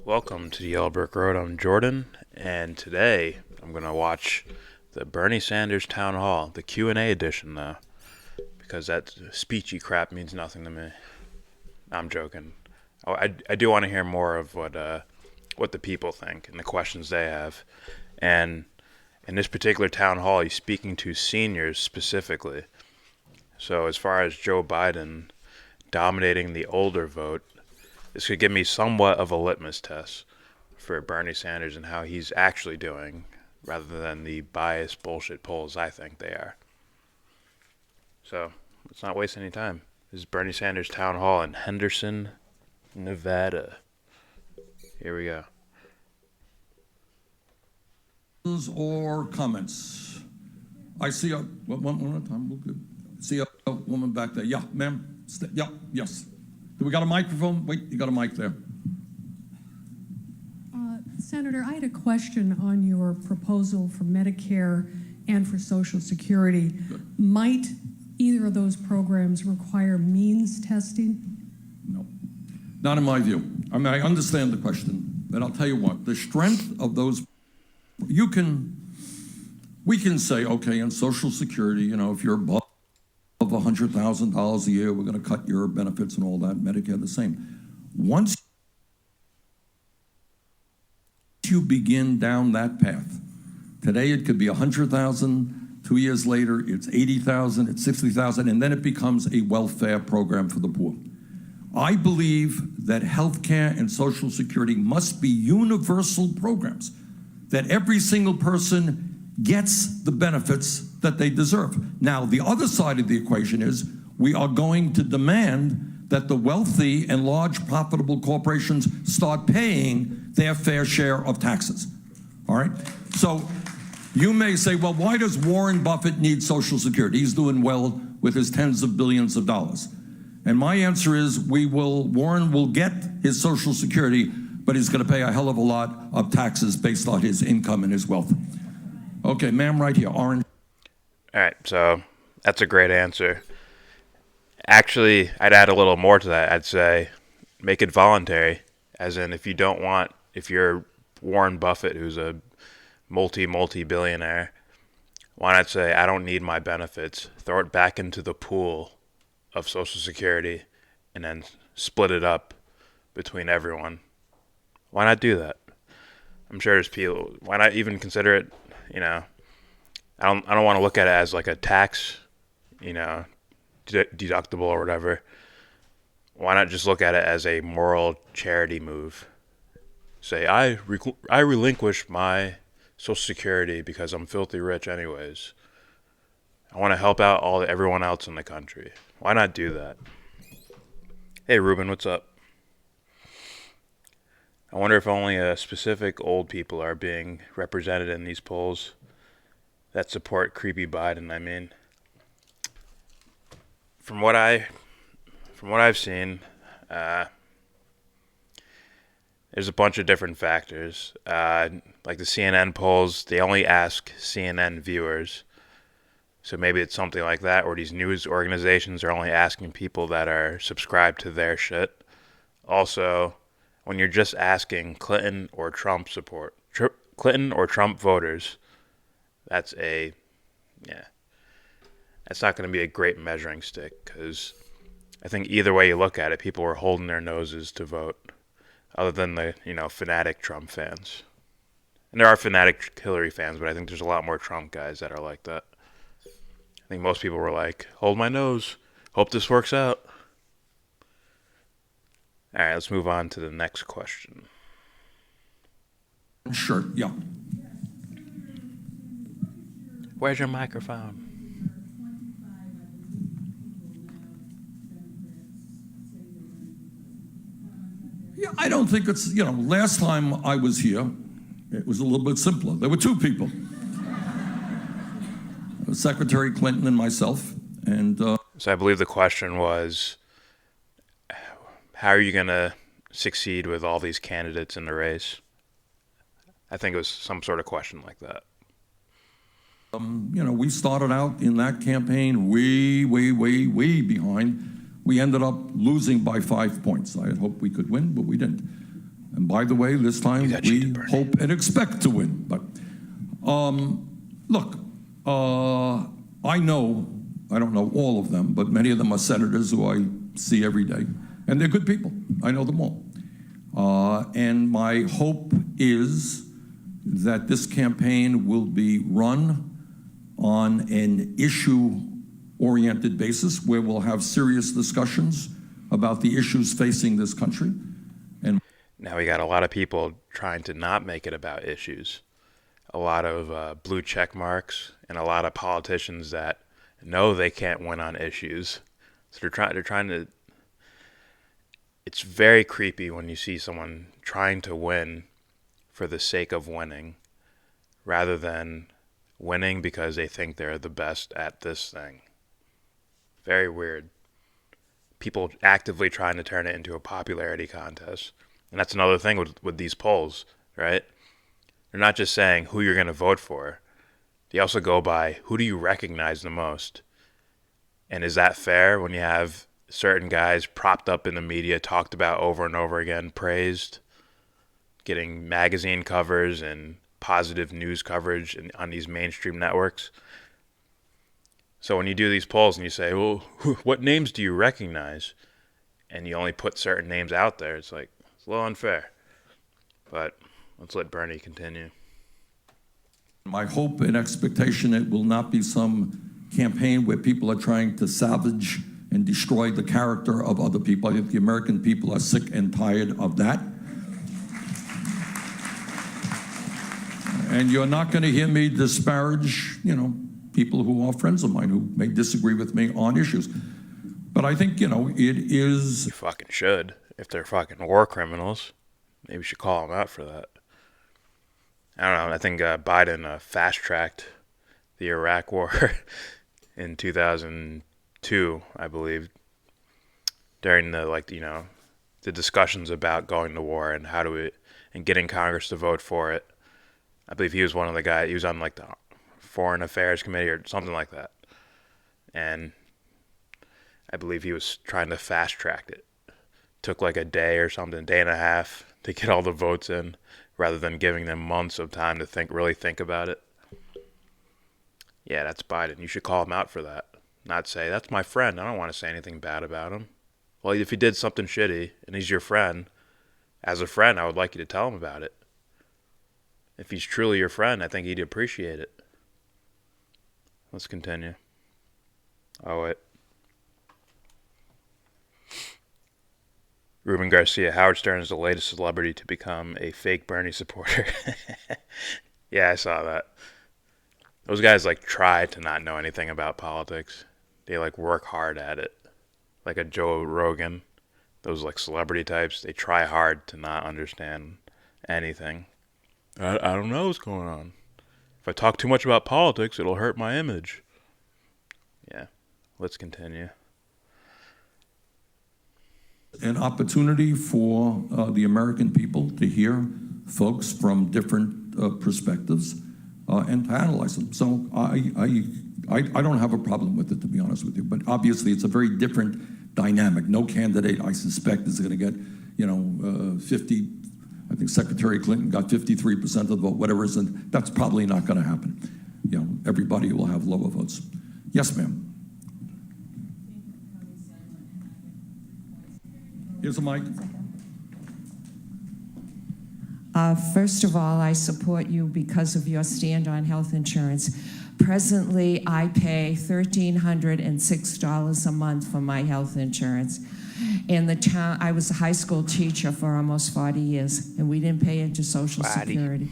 Welcome to the YellBRo. I'm Jordan, and today I'm going to watch the Bernie Sanders Town Hall, the Q&A edition though, because that speechy crap means nothing to me. I'm joking. I do want to hear more of what the people think and the questions they have. And in this particular town hall, he's speaking to seniors specifically. So as far as Joe Biden dominating the older vote, this could give me somewhat of a litmus test for Bernie Sanders and how he's actually doing, rather than the biased bullshit polls I think they are. So let's not waste any time. This is Bernie Sanders Town Hall in Henderson, Nevada. Here we go. Or comments? I see a one at a time. We're good. See a woman back there. Yeah, ma'am. Yeah, yes. Do we got a microphone? Wait, you got a mic there. Senator, I had a question on your proposal for Medicare and for Social Security. Good. Might either of those programs require means testing? No, not in my view. I mean, I understand the question, but I'll tell you what, the strength of those, we can say, okay, in Social Security, you know, if you're above $100,000 a year, we're going to cut your benefits and all that. Medicare, the same. Once you begin down that path, today it could be 100,000. 2 years later, it's 80,000. It's 60,000, and then it becomes a welfare program for the poor. I believe that healthcare and Social Security must be universal programs, that every single person gets the benefits that they deserve. Now, the other side of the equation is we are going to demand that the wealthy and large profitable corporations start paying their fair share of taxes. All right? So you may say, well, why does Warren Buffett need Social Security? He's doing well with his tens of billions of dollars. And my answer is Warren will get his Social Security, but he's going to pay a hell of a lot of taxes based on his income and his wealth. Okay, ma'am, right here, orange. All right, so that's a great answer. Actually, I'd add a little more to that. I'd say make it voluntary, as in if you're Warren Buffett, who's a multi-billionaire, why not say, I don't need my benefits, throw it back into the pool of Social Security, and then split it up between everyone. Why not do that? I'm sure there's people. Why not even consider it? You know, I don't want to look at it as like a tax, you know, deductible or whatever. Why not just look at it as a moral charity move? Say, I relinquish my Social Security because I'm filthy rich anyways. I want to help out everyone else in the country. Why not do that? Hey, Ruben, what's up? I wonder if only specific old people are being represented in these polls that support creepy Biden. I mean, from what I've seen, there's a bunch of different factors. Like the CNN polls, they only ask CNN viewers. So maybe it's something like that, or these news organizations are only asking people that are subscribed to their shit. Also, when you're just asking Clinton or Trump voters, that's not going to be a great measuring stick, because I think either way you look at it, people are holding their noses to vote, other than the, fanatic Trump fans. And there are fanatic Hillary fans, but I think there's a lot more Trump guys that are like that. I think most people were like, hold my nose, hope this works out. All right, let's move on to the next question. Sure, yeah. Where's your microphone? Yeah, I don't think it's, last time I was here, it was a little bit simpler. There were two people. Secretary Clinton and myself. And so I believe the question was, how are you going to succeed with all these candidates in the race? I think it was some sort of question like that. We started out in that campaign way behind. We ended up losing by 5 points. I had hoped we could win, but we didn't. And by the way, this time got we cheated, Bernie. hope and expect to win. But look, I don't know all of them, but many of them are senators who I see every day. And they're good people. I know them all. And my hope is that this campaign will be run on an issue-oriented basis where we'll have serious discussions about the issues facing this country. And Now we got a lot of people trying to not make it about issues. A lot of blue check marks and a lot of politicians that know they can't win on issues. So they're trying to. It's very creepy when you see someone trying to win for the sake of winning, rather than winning because they think they're the best at this thing. Very weird. People actively trying to turn it into a popularity contest. And that's another thing with these polls, right? They're not just saying who you're going to vote for. They also go by who do you recognize the most. And is that fair when you have certain guys propped up in the media, talked about over and over again, praised, getting magazine covers and positive news coverage on these mainstream networks? So when you do these polls and you say, well, what names do you recognize? And you only put certain names out there, it's like, it's a little unfair. But let's let Bernie continue. my hope and expectation it will not be some campaign where people are trying to salvage and destroy the character of other people. I think the American people are sick and tired of that. And you're not going to hear me disparage, people who are friends of mine who may disagree with me on issues. But I think, it is... You fucking should. If they're fucking war criminals, maybe you should call them out for that. I don't know. I think Biden fast-tracked the Iraq War in 2002, I believe, during the the discussions about going to war and and getting Congress to vote for it. I believe he was one of the guys. He was on the Foreign Affairs Committee or something like that, and I believe he was trying to fast-track it. Took a day or something, a day and a half to get all the votes in, rather than giving them months of time to really think about it. Yeah, that's Biden. You should call him out for that. Not say, that's my friend. I don't want to say anything bad about him. Well, if he did something shitty and he's your friend, as a friend, I would like you to tell him about it. If he's truly your friend, I think he'd appreciate it. Let's continue. Oh, wait. Ruben Garcia, Howard Stern is the latest celebrity to become a fake Bernie supporter. Yeah, I saw that. Those guys try to not know anything about politics. They work hard at it. Like a Joe Rogan, those celebrity types, they try hard to not understand anything. I don't know what's going on. If I talk too much about politics, it'll hurt my image. Yeah, let's continue. An opportunity for the American people to hear folks from different perspectives and to analyze them. So I don't have a problem with it, to be honest with you. But obviously, it's a very different dynamic. No candidate, I suspect, is going to get 50. I think Secretary Clinton got 53% of the vote, whatever it is, and that's probably not going to happen. Everybody will have lower votes. Yes, ma'am. Here's a mic. First of all, I support you because of your stand on health insurance. Presently, I pay $1,306 a month for my health insurance. In the town, I was a high school teacher for almost 40 years, and we didn't pay into Social Security.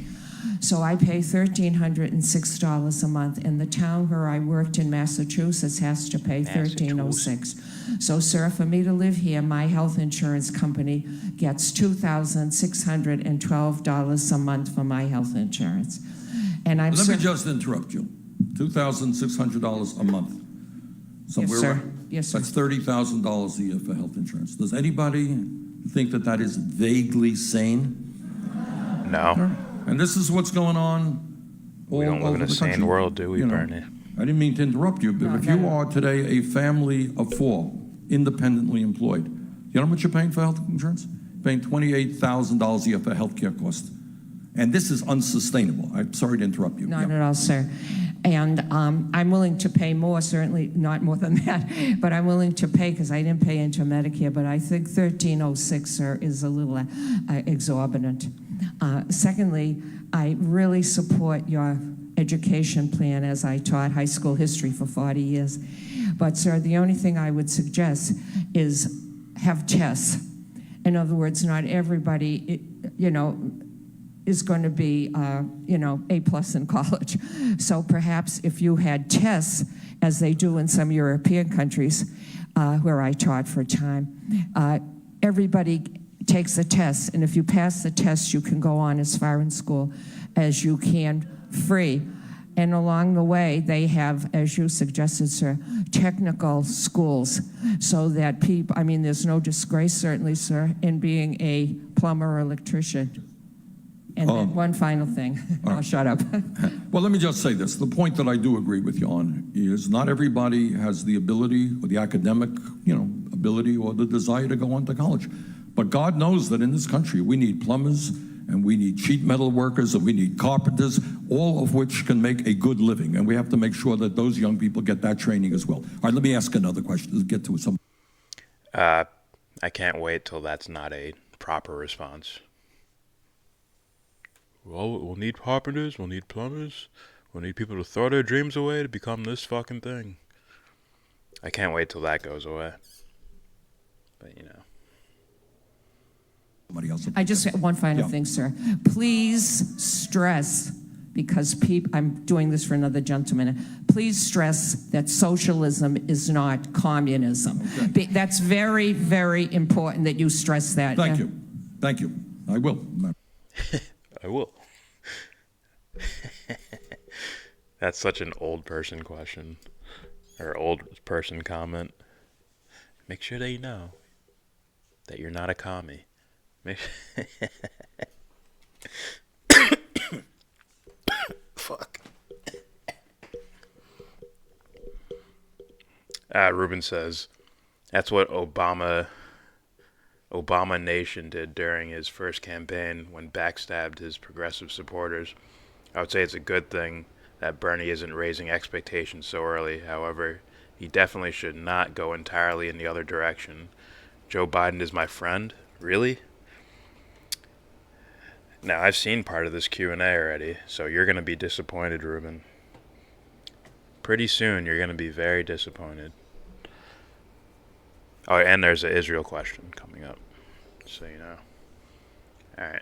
So I pay $1,306 a month, and the town where I worked in Massachusetts has to pay $1,306. So, sir, for me to live here, my health insurance company gets $2,612 a month for my health insurance. And I'm Let me just interrupt you. $2,600 a month. So Yes, sir. Yes, sir. That's $30,000 a year for health insurance. Does anybody think that is vaguely sane? No. And this is what's going on all We don't live in over a the country. sane world, do we, Bernie? I didn't mean to interrupt you, but if you are today a family of 4, independently employed, you know how much you're paying for health insurance? paying $28,000 a year for health care costs. And this is unsustainable. I'm sorry to interrupt you. Not Yeah. at all, sir. And I'm willing to pay more, certainly not more than that, but I'm willing to pay because I didn't pay into Medicare, but I think 1306, sir, is a little exorbitant. Secondly, I really support your education plan as I taught high school history for 40 years. But, sir, the only thing I would suggest is have tests. In other words, not everybody, is going to be, A+ in college. So perhaps if you had tests, as they do in some European countries, where I taught for a time, everybody takes a test, and if you pass the test, you can go on as far in school as you can free. And along the way, they have, as you suggested, sir, technical schools so that people, there's no disgrace, certainly, sir, in being a plumber or electrician. And then one final thing. I'll shut up. Well, let me just say this. The point that I do agree with you on is not everybody has the ability or the academic, ability or the desire to go on to college. But God knows that in this country we need plumbers and we need sheet metal workers and we need carpenters, all of which can make a good living. And we have to make sure that those young people get that training as well. All right, let me ask another question. Let's get to some. I can't wait till that's not a proper response. Well, we'll need carpenters, we'll need plumbers, we'll need people to throw their dreams away to become this fucking thing. I can't wait till that goes away. But, Somebody else. I just got one final thing, sir. Please stress, because I'm doing this for another gentleman, please stress that socialism is not communism. Okay. That's very, very important that you stress that. Thank you. Thank you. I will. I will. That's such an old person question. Or old person comment. Make sure they know that you're not a commie. Fuck. Ruben says, that's what Obama Nation did during his first campaign when backstabbed his progressive supporters. I would say it's a good thing that Bernie isn't raising expectations so early. However, he definitely should not go entirely in the other direction. Joe Biden is my friend? Really? Now, I've seen part of this Q&A already, so you're going to be disappointed, Ruben. Pretty soon, you're going to be very disappointed. Oh, and there's an Israel question coming up, so you know. All right.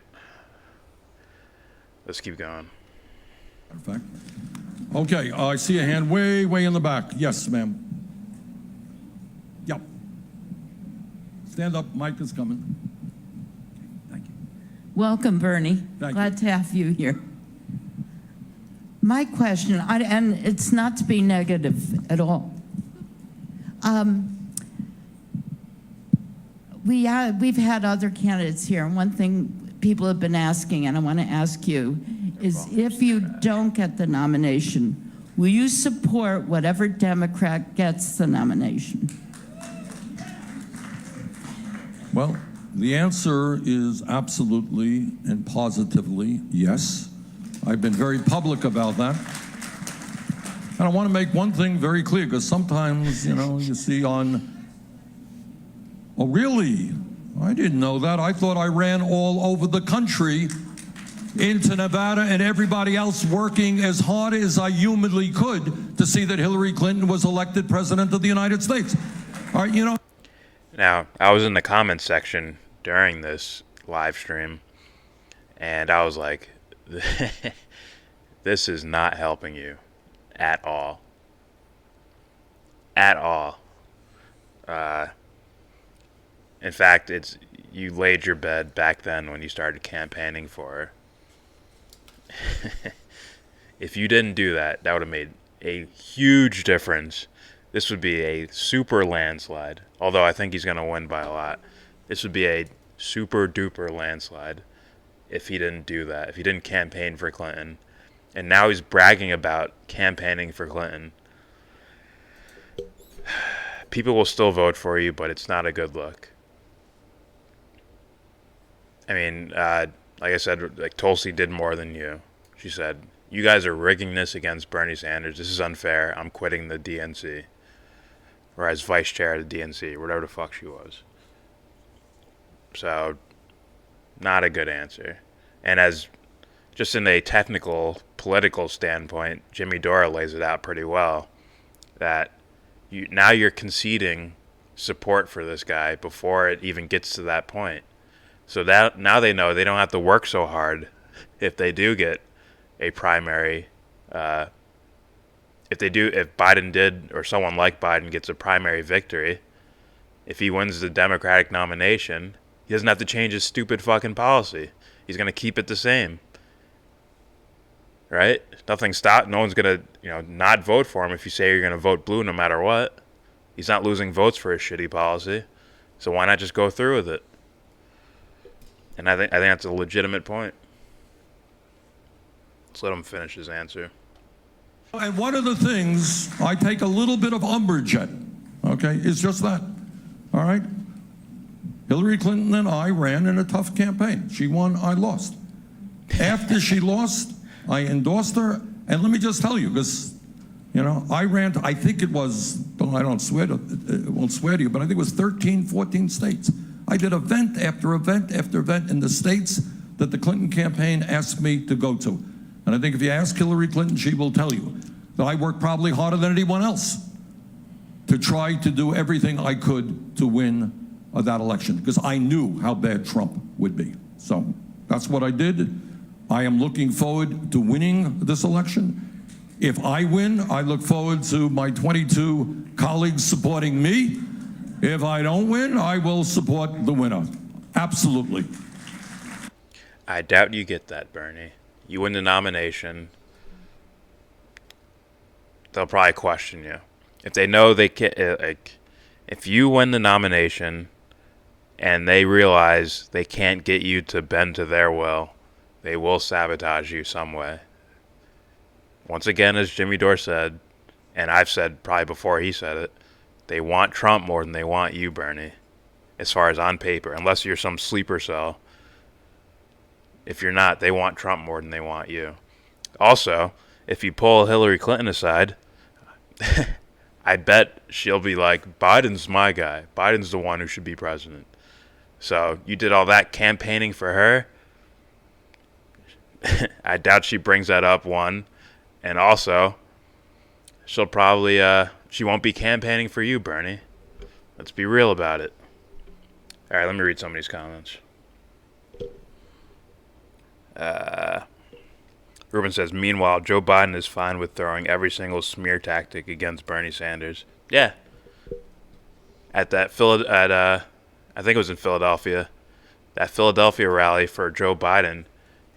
Let's keep going. Matter of fact. Okay, I see a hand way, way in the back. Yes, ma'am. Yep. Stand up. Mike is coming. Thank you. Welcome, Bernie. Thank Glad to have you here. My question, and it's not to be negative at all. We've had other candidates here, and one thing people have been asking, and I want to ask you, is if you don't get the nomination, will you support whatever Democrat gets the nomination? Well, the answer is absolutely and positively yes. I've been very public about that. And I want to make one thing very clear, because sometimes, you see on, oh, really? I didn't know that. I thought I ran all over the country into Nevada and everybody else working as hard as I humanly could to see that Hillary Clinton was elected president of the United States. All right, Now, I was in the comments section during this live stream, and I was like, this is not helping you at all. At all. In fact, you laid your bed back then when you started campaigning for her. If you didn't do that, that would have made a huge difference. This would be a super landslide. Although I think he's going to win by a lot. This would be a super duper landslide if he didn't do that. If he didn't campaign for Clinton. And now he's bragging about campaigning for Clinton. People will still vote for you, but it's not a good look. I mean, like I said, like Tulsi did more than you. She said, "You guys are rigging this against Bernie Sanders. This is unfair. I'm quitting the DNC." Or as vice chair of the DNC, whatever the fuck she was. So, not a good answer. And as just in a technical political standpoint, Jimmy Dore lays it out pretty well that now you're conceding support for this guy before it even gets to that point. So that now they know they don't have to work so hard if they do get a primary. If Biden did, or someone like Biden gets a primary victory, if he wins the Democratic nomination, he doesn't have to change his stupid fucking policy. He's gonna keep it the same, right? Nothing stop. No one's gonna, not vote for him if you say you're gonna vote blue no matter what. He's not losing votes for his shitty policy, so why not just go through with it? And I think that's a legitimate point. Let's let him finish his answer. And one of the things I take a little bit of umbrage at, okay, is just that, all right? Hillary Clinton and I ran in a tough campaign. She won, I lost. After she lost, I endorsed her, and let me just tell you, because, I ran to, I think it was, I don't swear to, won't swear to you, but I think it was 13, 14 states. I did event after event after event in the states that the Clinton campaign asked me to go to. And I think if you ask Hillary Clinton, she will tell you that I worked probably harder than anyone else to try to do everything I could to win that election, because I knew how bad Trump would be. So that's what I did. I am looking forward to winning this election. If I win, I look forward to my 22 colleagues supporting me. If I don't win, I will support the winner. Absolutely. I doubt you get that, Bernie. You win the nomination, they'll probably question you. If they know they can't, if you win the nomination and they realize they can't get you to bend to their will, they will sabotage you some way. Once again, as Jimmy Dore said, and I've said probably before he said it, they want Trump more than they want you, Bernie, as far as on paper, unless you're some sleeper cell. If you're not, they want Trump more than they want you. Also, if you pull Hillary Clinton aside, I bet she'll be like, Biden's my guy. Biden's the one who should be president. So you did all that campaigning for her. I doubt she brings that up, one. And also, she'll probably, she won't be campaigning for you, Bernie. Let's be real about it. All right, let me read some of these comments. Ruben says, meanwhile, Joe Biden is fine with throwing every single smear tactic against Bernie Sanders. Yeah. I think it was in Philadelphia, that Philadelphia rally for Joe Biden,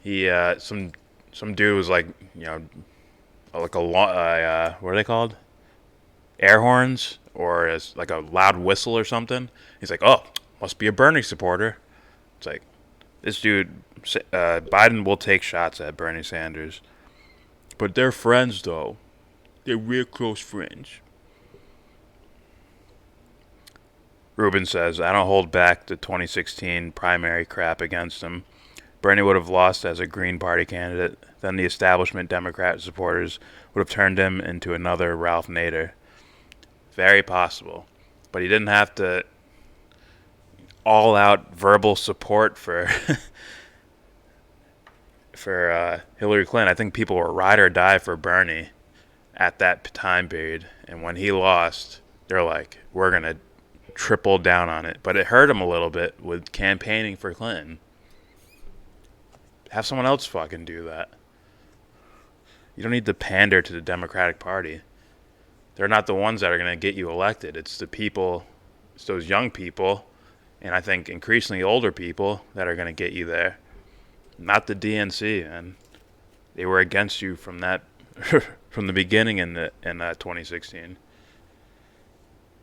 he, some dude was like, like what are they called? Air horns, or like a loud whistle or something. He's like, oh, must be a Bernie supporter. It's like, this dude, Biden will take shots at Bernie Sanders. But they're friends, though. They're real close friends. Ruben says, I don't hold back the 2016 primary crap against him. Bernie would have lost as a Green Party candidate. Then the establishment Democrat supporters would have turned him into another Ralph Nader. Very possible. But he didn't have to all-out verbal support for Hillary Clinton. I think people were ride or die for Bernie at that time period. And when he lost, they're like, we're going to triple down on it. But it hurt him a little bit with campaigning for Clinton. Have someone else fucking do that. You don't need to pander to the Democratic Party. They're not the ones that are going to get you elected. It's the people, it's those young people, and I think increasingly older people that are going to get you there. Not the DNC, and they were against you from that from the beginning in 2016.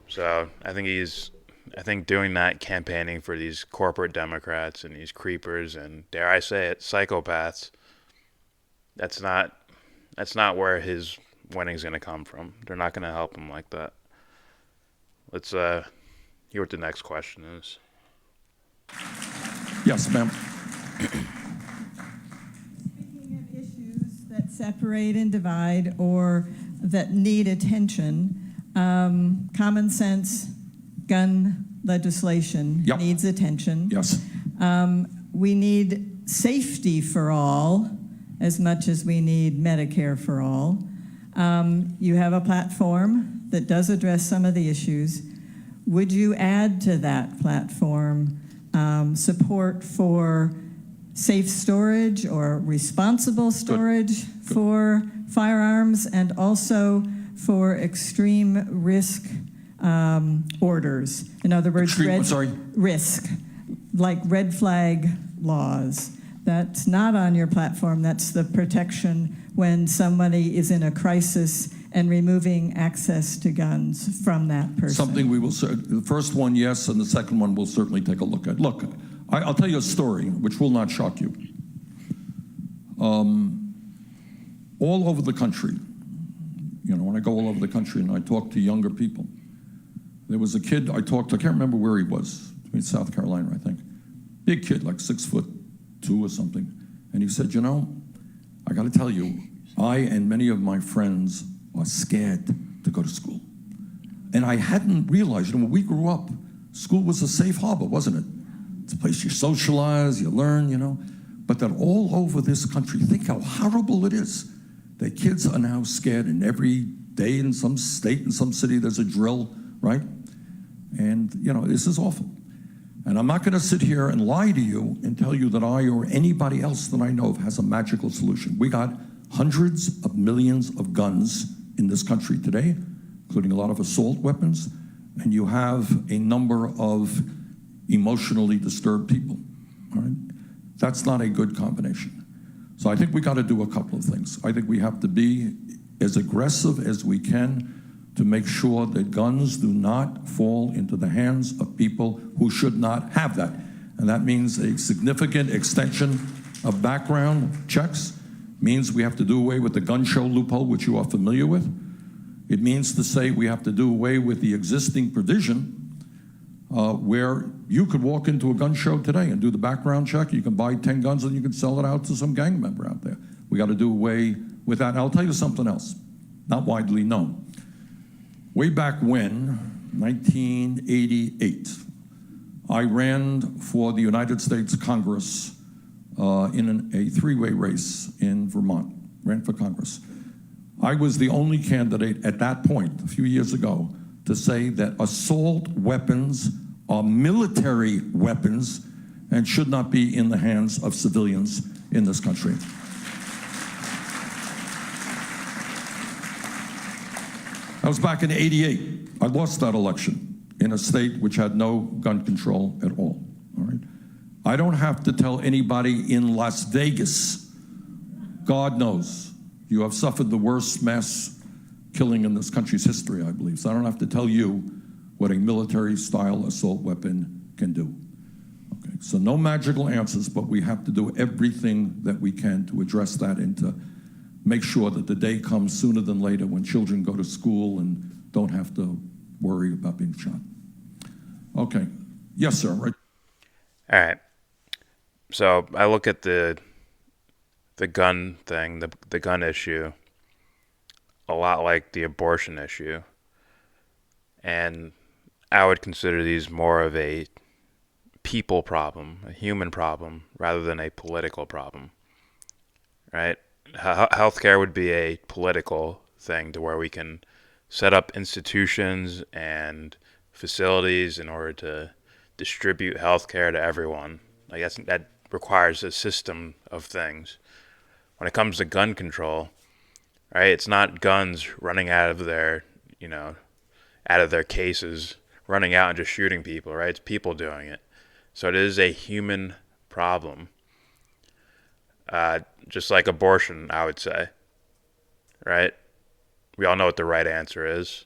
So I think doing that, campaigning for these corporate Democrats and these creepers and, dare I say it, psychopaths, that's not where his winning's going to come from. They're not going to help him like that. Let's hear what the next question is. Yes, ma'am. Speaking of issues that separate and divide or that need attention, common sense gun legislation Yep. needs attention. Yes. We need safety for all as much as we need Medicare for all. You have a platform that does address some of the issues. Would you add to that platform support for safe storage or responsible storage for firearms, and also for extreme risk orders? In other words, risk, like red flag laws. That's not on your platform. That's the protection when somebody is in a crisis and removing access to guns from that person. Something we will, the first one, yes, and the second one we'll certainly take a look at. Look, I'll tell you a story which will not shock you. All over the country, you know, when I go all over the country and I talk to younger people, there was a kid I talked to, I can't remember where he was, in South Carolina, I think. Big kid, like 6'2" or something. And he said, you know, I got to tell you, I and many of my friends are scared to go to school. And I hadn't realized, you know, when we grew up, school was a safe harbor, wasn't it? It's a place you socialize, you learn, you know. But that all over this country, think how horrible it is that kids are now scared, and every day in some state, in some city, there's a drill, right? And, you know, this is awful. And I'm not going to sit here and lie to you and tell you that I or anybody else that I know of has a magical solution. We got hundreds of millions of guns in this country today, including a lot of assault weapons, and you have a number of emotionally disturbed people, all right? That's not a good combination. So I think we got to do a couple of things. I think we have to be as aggressive as we can to make sure that guns do not fall into the hands of people who should not have that. And that means a significant extension of background checks, means we have to do away with the gun show loophole, which you are familiar with. It means to say we have to do away with the existing provision where you could walk into a gun show today and do the background check. You can buy 10 guns and you can sell it out to some gang member out there. We got to do away with that. And I'll tell you something else, not widely known. Way back when, 1988, I ran for the United States Congress in a three-way race in Vermont, ran for Congress. I was the only candidate at that point, a few years ago, to say that assault weapons are military weapons and should not be in the hands of civilians in this country. That was back in '88. I lost that election in a state which had no gun control at all right? I don't have to tell anybody in Las Vegas, God knows, you have suffered the worst mass killing in this country's history, I believe. So I don't have to tell you what a military-style assault weapon can do. Okay, so no magical answers, but we have to do everything that we can to address that and to make sure that the day comes sooner than later when children go to school and don't have to worry about being shot. Okay. Yes, sir. Right. All right. So I look at the gun thing, the gun issue, a lot like the abortion issue. And I would consider these more of a people problem, a human problem, rather than a political problem, right? Healthcare would be a political thing to where we can set up institutions and facilities in order to distribute healthcare to everyone. I guess that requires a system of things. When it comes to gun control, right, it's not guns running out of their, out of their cases, running out and just shooting people, right? It's people doing it. So it is a human problem. Just like abortion, I would say, right? We all know what the right answer is.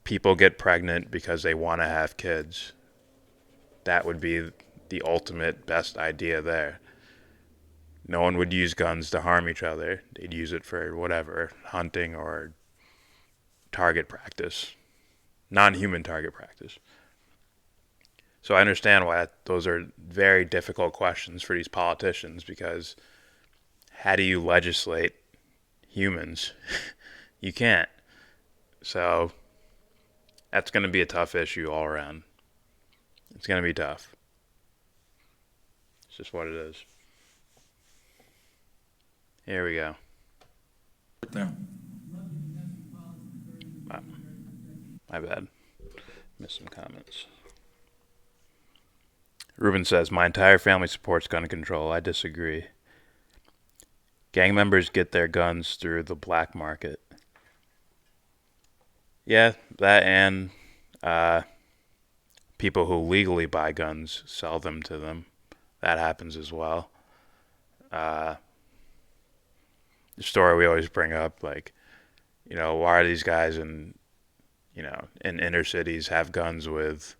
People get pregnant because they want to have kids. That would be the ultimate best idea there. No one would use guns to harm each other. They'd use it for whatever, hunting or target practice, non-human target practice. So I understand why those are very difficult questions for these politicians, because how do you legislate humans? You can't. So that's going to be a tough issue all around. It's going to be tough. It's just what it is. Here we go. Down. My bad. Missed some comments. Ruben says, my entire family supports gun control. I disagree. Gang members get their guns through the black market. Yeah, that and people who legally buy guns sell them to them. That happens as well. The story we always bring up, like, why are these guys in inner cities have guns with,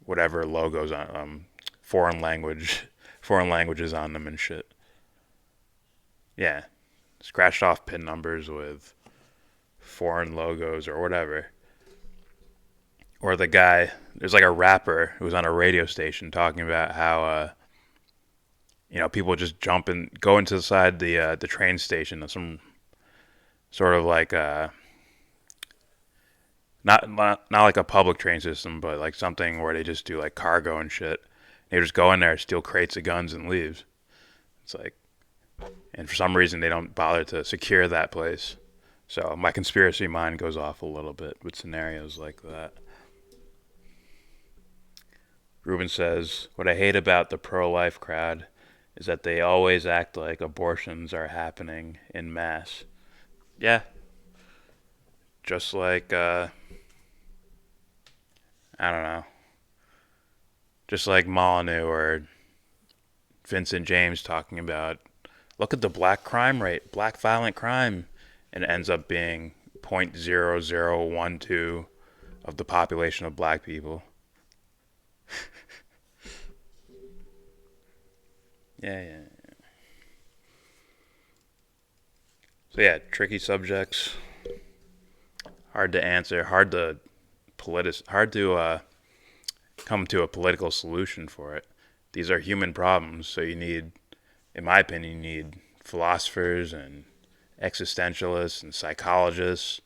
whatever logos on them, foreign languages on them and shit. Yeah, scratched off pin numbers with foreign logos or whatever. Or the guy, there's like a rapper who was on a radio station talking about how people just go into the train station of some sort of like not like a public train system, but like something where they just do like cargo and shit. They just go in there, steal crates of guns, and leave. It's like, and for some reason they don't bother to secure that place. So my conspiracy mind goes off a little bit with scenarios like that. Ruben says, what I hate about the pro-life crowd is that they always act like abortions are happening in mass. Yeah. Just like, I don't know. Just like Molyneux or Vincent James talking about, look at the black crime rate, black violent crime, and it ends up being 0.0012 of the population of black people. Yeah. So yeah, tricky subjects. Hard to answer, hard to come to a political solution for it. These are human problems, so you need, in my opinion, you need philosophers and existentialists and psychologists.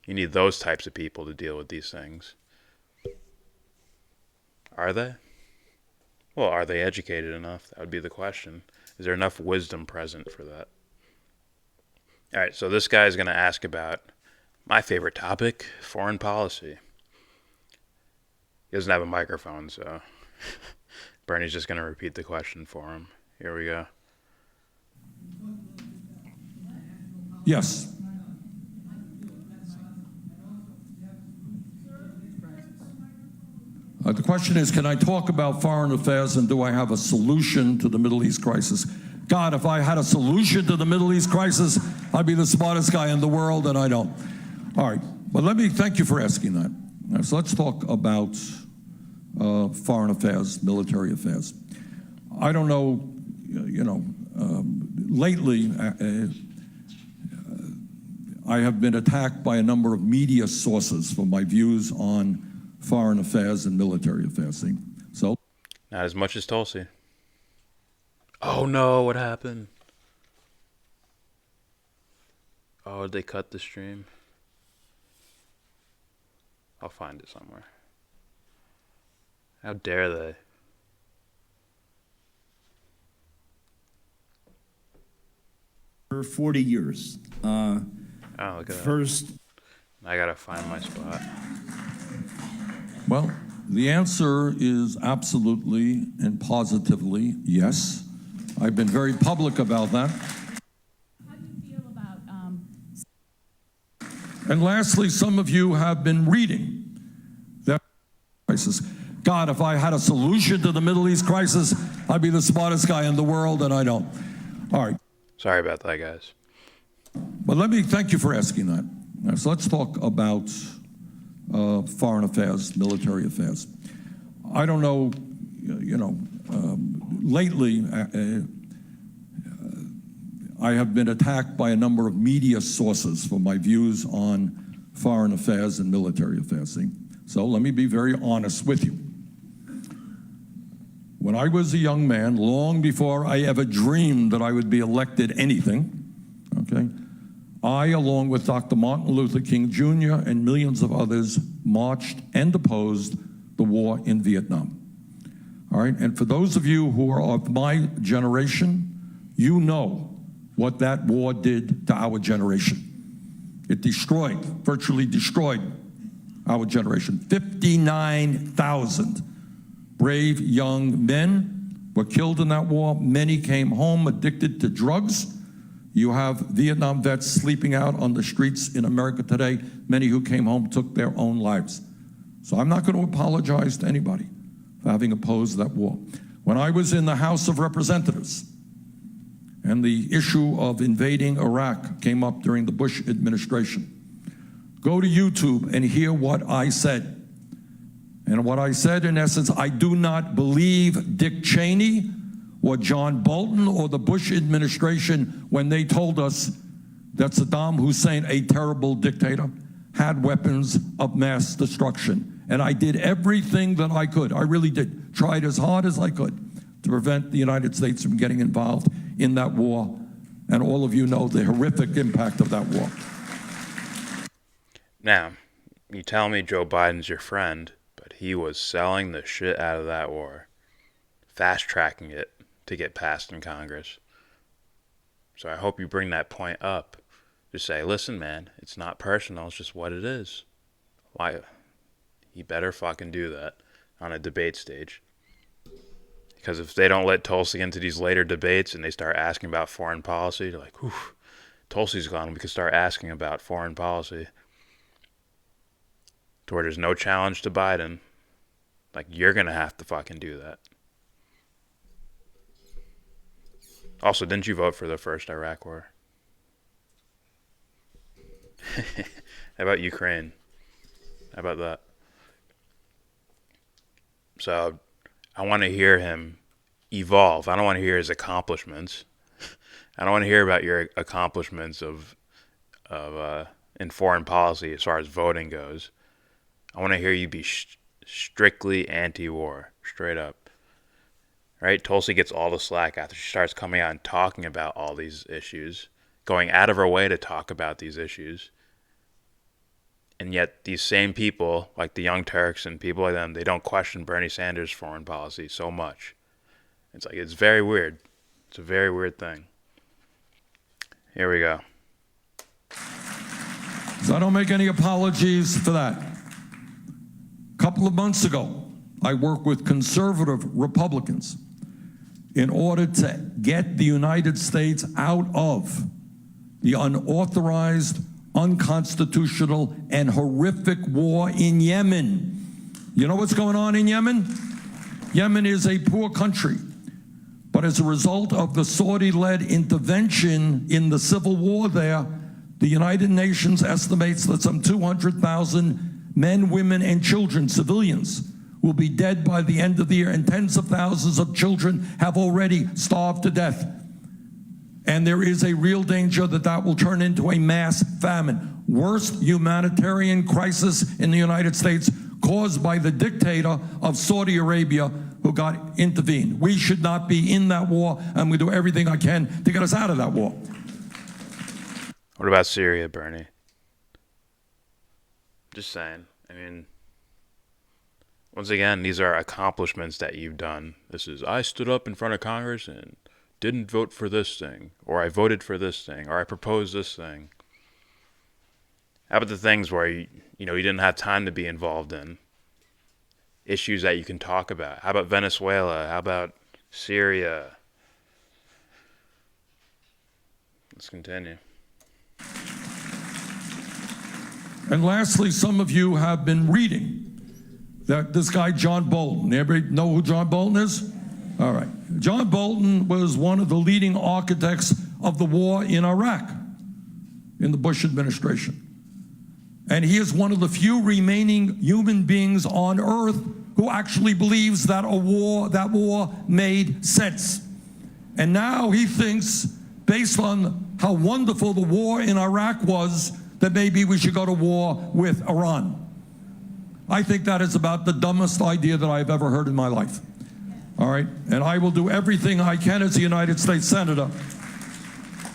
You need those types of people to deal with these things. Are they? Well, are they educated enough? That would be the question. Is there enough wisdom present for that? All right, so this guy is going to ask about my favorite topic, foreign policy. He doesn't have a microphone, so Bernie's just going to repeat the question for him. Here we go. Yes. The question is, can I talk about foreign affairs and do I have a solution to the Middle East crisis? God, if I had a solution to the Middle East crisis, I'd be the smartest guy in the world, and I don't. All right, but thank you for asking that. Now, so let's talk about foreign affairs, military affairs. I don't know, lately I have been attacked by a number of media sources for my views on foreign affairs and military affairs. So, not as much as Tulsi. Oh no, what happened? Oh, did they cut the stream? I'll find it somewhere. How dare they? For 40 years. Oh, look at First, that. I gotta find my spot. well, the answer is absolutely and positively yes. I've been very public about that. How do you feel about And lastly, some of you have been reading that crisis. God, if I had a solution to the Middle East crisis, I'd be the smartest guy in the world, and I don't. All right. Sorry about that, guys. But thank you for asking that. Now, so let's talk about foreign affairs, military affairs. I don't know, lately I have been attacked by a number of media sources for my views on foreign affairs and military affairs. So let me be very honest with you. When I was a young man, long before I ever dreamed that I would be elected anything, okay, I, along with Dr. Martin Luther King Jr. and millions of others, marched and opposed the war in Vietnam. All right, and for those of you who are of my generation, you know what that war did to our generation. It destroyed, virtually destroyed our generation. 59,000 brave young men were killed in that war. Many came home addicted to drugs. You have Vietnam vets sleeping out on the streets in America today. Many who came home took their own lives. So I'm not going to apologize to anybody for having opposed that war. When I was in the House of Representatives and the issue of invading Iraq came up during the Bush administration, go to YouTube and hear what I said. And what I said, in essence, I do not believe Dick Cheney or John Bolton or the Bush administration when they told us that Saddam Hussein, a terrible dictator, had weapons of mass destruction. And I did everything that I could. I really did. Tried as hard as I could to prevent the United States from getting involved in that war. And all of you know the horrific impact of that war. Now, you tell me Joe Biden's your friend, but he was selling the shit out of that war, fast-tracking it to get passed in Congress. So I hope you bring that point up. Just say, listen, man, it's not personal, it's just what it is. Why? He better fucking do that on a debate stage. Because if they don't let Tulsi into these later debates and they start asking about foreign policy, they're like, whew, Tulsi's gone, we can start asking about foreign policy. To where there's no challenge to Biden, like, you're going to have to fucking do that. Also, didn't you vote for the first Iraq war? How about Ukraine? How about that? So, I want to hear him evolve. I don't want to hear his accomplishments. I don't want to hear about your accomplishments of in foreign policy as far as voting goes. I want to hear you be strictly anti-war, straight up. Right? Tulsi gets all the slack after she starts coming out and talking about all these issues, going out of her way to talk about these issues. And yet these same people, like the Young Turks and people like them, they don't question Bernie Sanders' foreign policy so much. It's like, it's very weird. It's a very weird thing. Here we go. So I don't make any apologies for that. A couple of months ago, I worked with conservative Republicans in order to get the United States out of the unauthorized, unconstitutional, and horrific war in Yemen. You know what's going on in Yemen? Yemen is a poor country, but as a result of the Saudi-led intervention in the civil war there, the United Nations estimates that some 200,000 men, women, and children, civilians, will be dead by the end of the year, and tens of thousands of children have already starved to death. And there is a real danger that that will turn into a mass famine. Worst humanitarian crisis in the United States, caused by the dictator of Saudi Arabia who got intervened. We should not be in that war, and we do everything I can to get us out of that war. What about Syria, Bernie? Just saying. I mean, once again, these are accomplishments that you've done. This is, I stood up in front of Congress and didn't vote for this thing, or I voted for this thing, or I proposed this thing. How about the things where you didn't have time to be involved in? Issues that you can talk about. How about Venezuela? How about Syria? Let's continue. And lastly, some of you have been reading that this guy, John Bolton. Everybody know who John Bolton is? All right. John Bolton was one of the leading architects of the war in Iraq in the Bush administration. And he is one of the few remaining human beings on earth who actually believes that that war made sense. And now he thinks, based on how wonderful the war in Iraq was, that maybe we should go to war with Iran. I think that is about the dumbest idea that I've ever heard in my life. All right? And I will do everything I can as a United States Senator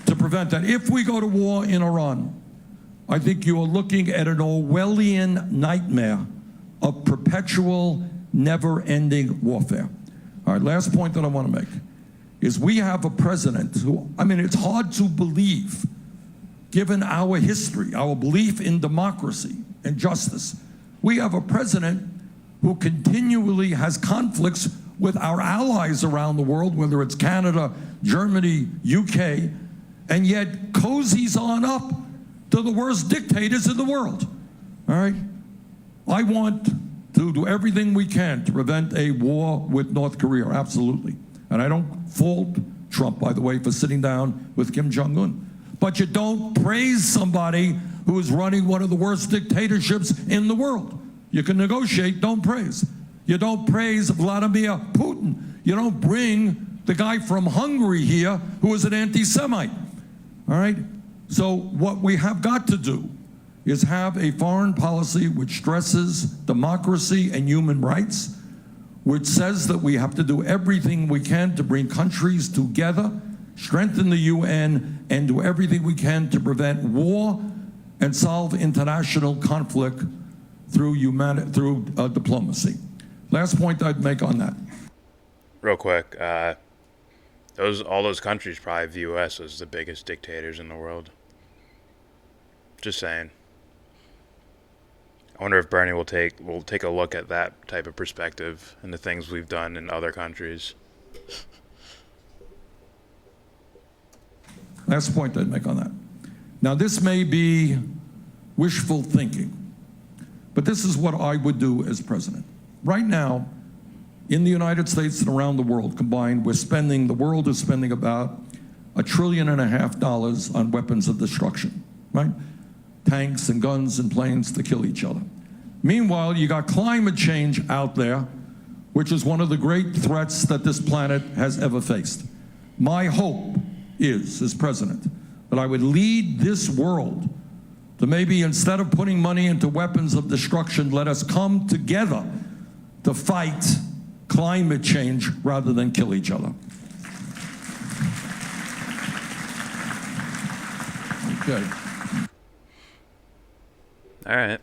to prevent that. If we go to war in Iran, I think you are looking at an Orwellian nightmare of perpetual, never-ending warfare. All right, last point that I want to make is we have a president who, I mean, it's hard to believe, given our history, our belief in democracy and justice. We have a president who continually has conflicts with our allies around the world, whether it's Canada, Germany, UK, and yet cozies on up to the worst dictators in the world. All right? I want to do everything we can to prevent a war with North Korea, absolutely. And I don't fault Trump, by the way, for sitting down with Kim Jong-un. But you don't praise somebody who is running one of the worst dictatorships in the world. You can negotiate, don't praise. You don't praise Vladimir Putin. You don't bring the guy from Hungary here who is an anti-Semite. All right? So what we have got to do is have a foreign policy which stresses democracy and human rights, which says that we have to do everything we can to bring countries together, strengthen the UN, and do everything we can to prevent war and solve international conflict through diplomacy. Last point I'd make on that. Real quick, all those countries probably view us as the biggest dictators in the world. Just saying. I wonder if Bernie will take a look at that type of perspective and the things we've done in other countries. Last point I'd make on that. Now, this may be wishful thinking, but this is what I would do as president. Right now, in the United States and around the world combined, the world is spending about $1.5 trillion on weapons of destruction, right? Tanks and guns and planes to kill each other. Meanwhile, you got climate change out there, which is one of the great threats that this planet has ever faced. My hope is, as president, that I would lead this world to maybe, instead of putting money into weapons of destruction, let us come together to fight climate change rather than kill each other. Okay. All right.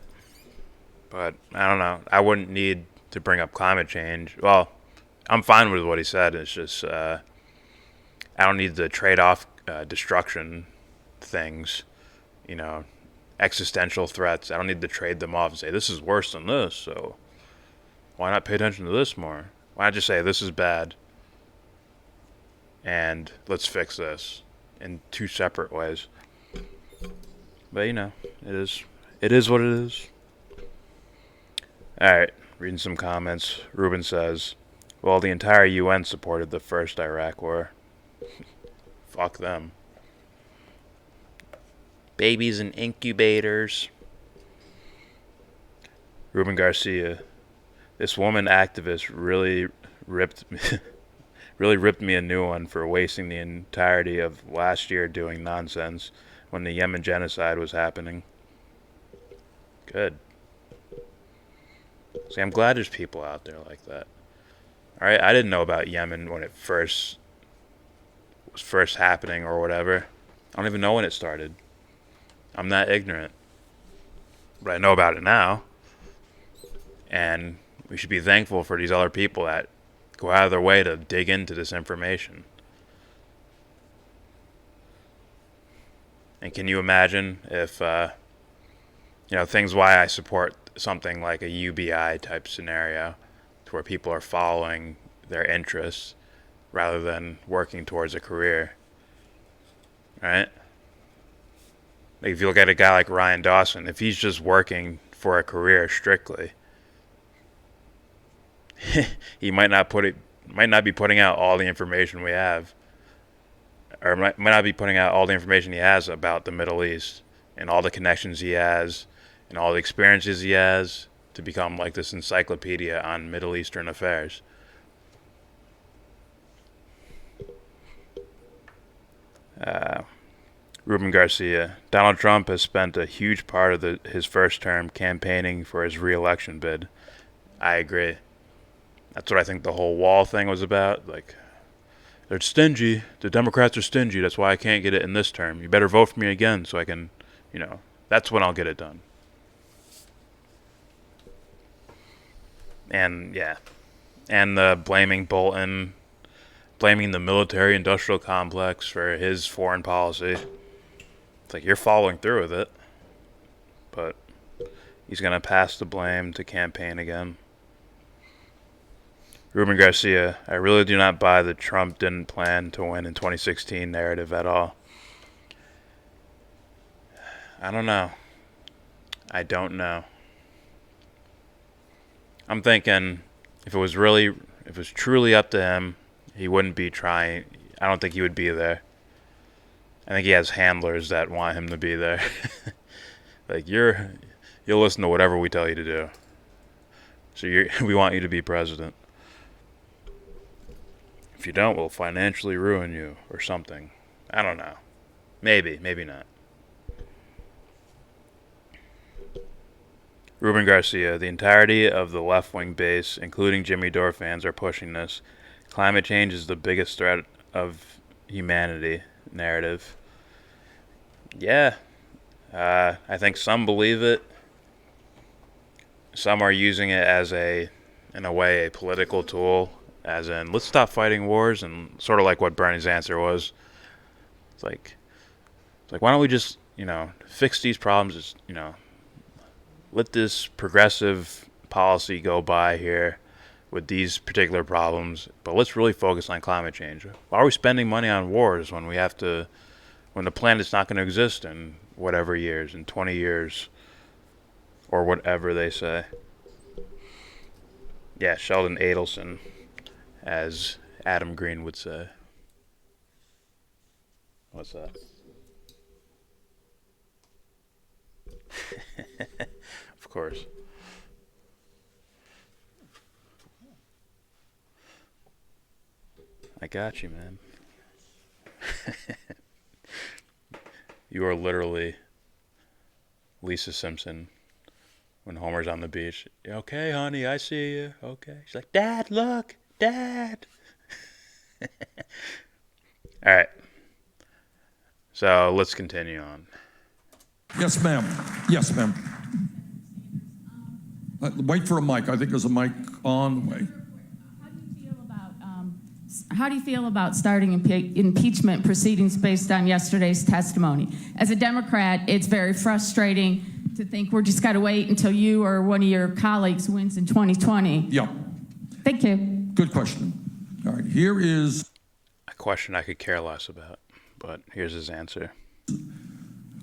But I don't know. I wouldn't need to bring up climate change. Well, I'm fine with what he said. It's just I don't need to trade off destruction things, existential threats. I don't need to trade them off and say, this is worse than this, so why not pay attention to this more? Why not just say, this is bad, and let's fix this in two separate ways? But, it is what it is. Alright, reading some comments. Ruben says, well, the entire UN supported the first Iraq war. Fuck them. Babies in incubators. Ruben Garcia, this woman activist really ripped me a new one for wasting the entirety of last year doing nonsense when the Yemen genocide was happening. Good. See, I'm glad there's people out there like that. Alright, I didn't know about Yemen when it was first happening or whatever. I don't even know when it started. I'm that ignorant. But I know about it now. And we should be thankful for these other people that go out of their way to dig into this information. And can you imagine if, things why I support something like a UBI type scenario, to where people are following their interests rather than working towards a career, right? Like if you look at a guy like Ryan Dawson, if he's just working for a career strictly, he might not be putting out all the information we have, or might not be putting out all the information he has about the Middle East and all the connections he has and all the experiences he has to become like this encyclopedia on Middle Eastern affairs. Ruben Garcia. Donald Trump has spent a huge part of his first term campaigning for his re-election bid. I agree. That's what I think the whole wall thing was about. Like, they're stingy. The Democrats are stingy. That's why I can't get it in this term. You better vote for me again so I can, that's when I'll get it done. And, yeah. And blaming Bolton, blaming the military-industrial complex for his foreign policy. It's like, you're following through with it. But he's going to pass the blame to campaign again. Ruben Garcia, I really do not buy the Trump didn't plan to win in 2016 narrative at all. I don't know. I don't know. I'm thinking if it was truly up to him, he wouldn't be trying. I don't think he would be there. I think he has handlers that want him to be there. Like, you'll listen to whatever we tell you to do. So we want you to be president. If you don't, we'll financially ruin you or something. I don't know. Maybe not. Ruben Garcia, the entirety of the left-wing base, including Jimmy Dore fans, are pushing this. Climate change is the biggest threat of humanity narrative. Yeah. I think some believe it. Some are using it as in a way, a political tool. As in, let's stop fighting wars, and sort of like what Bernie's answer was. It's like why don't we just, fix these problems? Just, let this progressive policy go by here with these particular problems, but let's really focus on climate change. Why are we spending money on wars when when the planet's not going to exist in whatever years, in 20 years, or whatever they say? Yeah, Sheldon Adelson, as Adam Green would say. What's that? Of course. I got you, man. You are literally Lisa Simpson when Homer's on the beach. Okay, honey, I see you. Okay. She's like, Dad, look. Dad. All right. So let's continue on. Yes, ma'am. Yes, ma'am. Wait for a mic. I think there's a mic on the way. How do you feel about starting impeachment proceedings based on yesterday's testimony? As a Democrat, it's very frustrating to think we're just got to wait until you or one of your colleagues wins in 2020. Yeah. Thank you. Good question. All right. Here is a question I could care less about, but here's his answer.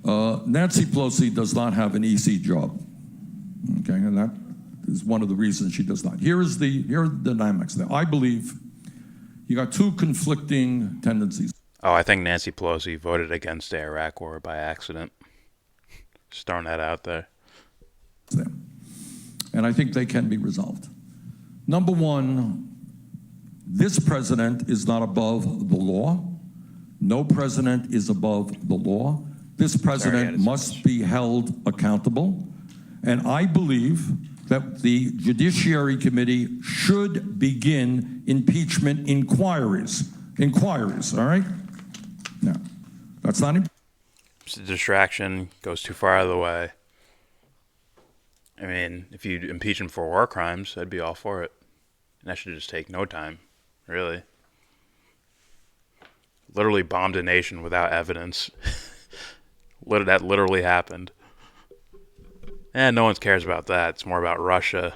Nancy Pelosi does not have an EC job. Okay, and that is one of the reasons she does not. Here are the dynamics there. I believe you got two conflicting tendencies. Oh, I think Nancy Pelosi voted against the Iraq War by accident. Just throwing that out there. And I think they can be resolved. Number one, this president is not above the law. No president is above the law. This president must be held accountable. And I believe that the Judiciary Committee should begin impeachment inquiries. Inquiries, all right? Now, that's not... It's a distraction, goes too far out of the way. I mean, if you impeach him for war crimes, I'd be all for it. And that should just take no time, really. Literally bombed a nation without evidence. That literally happened. And no one cares about that. It's more about Russia.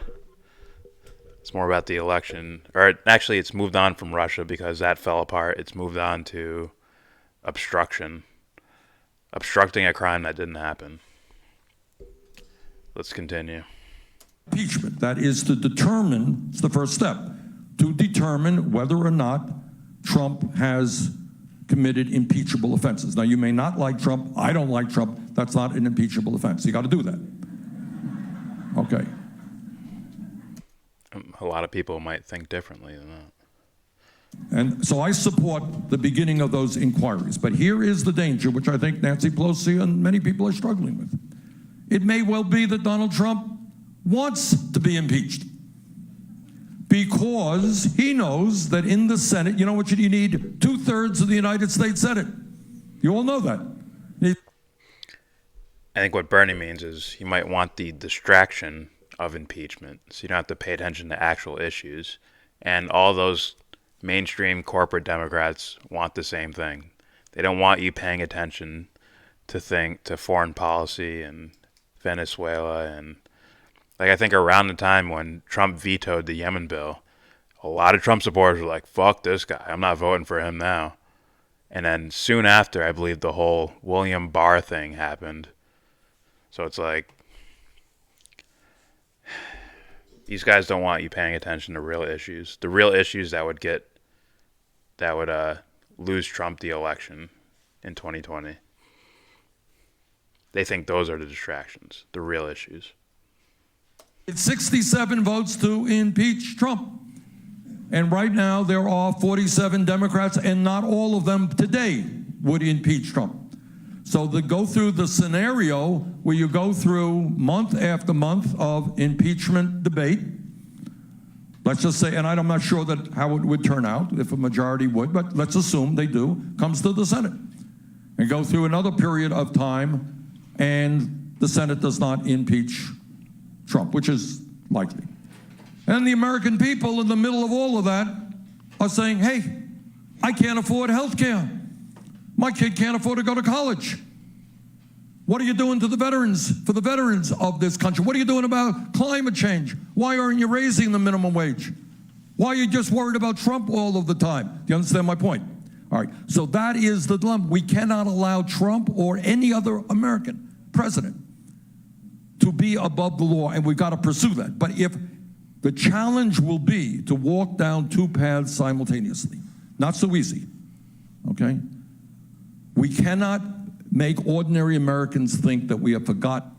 It's more about the election. Or actually, it's moved on from Russia because that fell apart. It's moved on to obstruction. Obstructing a crime that didn't happen. Let's continue. Impeachment, that is to determine, it's the first step, to determine whether or not Trump has committed impeachable offenses. Now, you may not like Trump. I don't like Trump. That's not an impeachable offense. You got to do that. Okay. A lot of people might think differently than that. And so I support the beginning of those inquiries. But here is the danger, which I think Nancy Pelosi and many people are struggling with. It may well be that Donald Trump wants to be impeached because he knows that in the Senate, you know what you need? 2/3 of the United States Senate. You all know that. I think what Bernie means is he might want the distraction of impeachment, so you don't have to pay attention to actual issues. And all those mainstream corporate Democrats want the same thing. They don't want you paying attention to foreign policy and Venezuela. And like, I think around the time when Trump vetoed the Yemen bill, a lot of Trump supporters were like, fuck this guy, I'm not voting for him now. And then soon after, I believe the whole William Barr thing happened. So it's like, these guys don't want you paying attention to real issues. The real issues that would lose Trump the election in 2020. They think those are the distractions, the real issues. It's 67 votes to impeach Trump. And right now there are 47 Democrats, and not all of them today would impeach Trump. So to go through the scenario where you go through month after month of impeachment debate, let's just say, and I'm not sure that how it would turn out, if a majority would, but let's assume they do, comes to the Senate. And go through another period of time, and the Senate does not impeach Trump, which is likely. And the American people in the middle of all of that are saying, hey, I can't afford health care. My kid can't afford to go to college. What are you doing to the veterans, for the veterans of this country? What are you doing about climate change? Why aren't you raising the minimum wage? Why are you just worried about Trump all of the time? Do you understand my point? All right, so that is the dilemma. We cannot allow Trump or any other American president to be above the law, and we've got to pursue that. But if the challenge will be to walk down two paths simultaneously, not so easy, okay? We cannot make ordinary Americans think that we have forgotten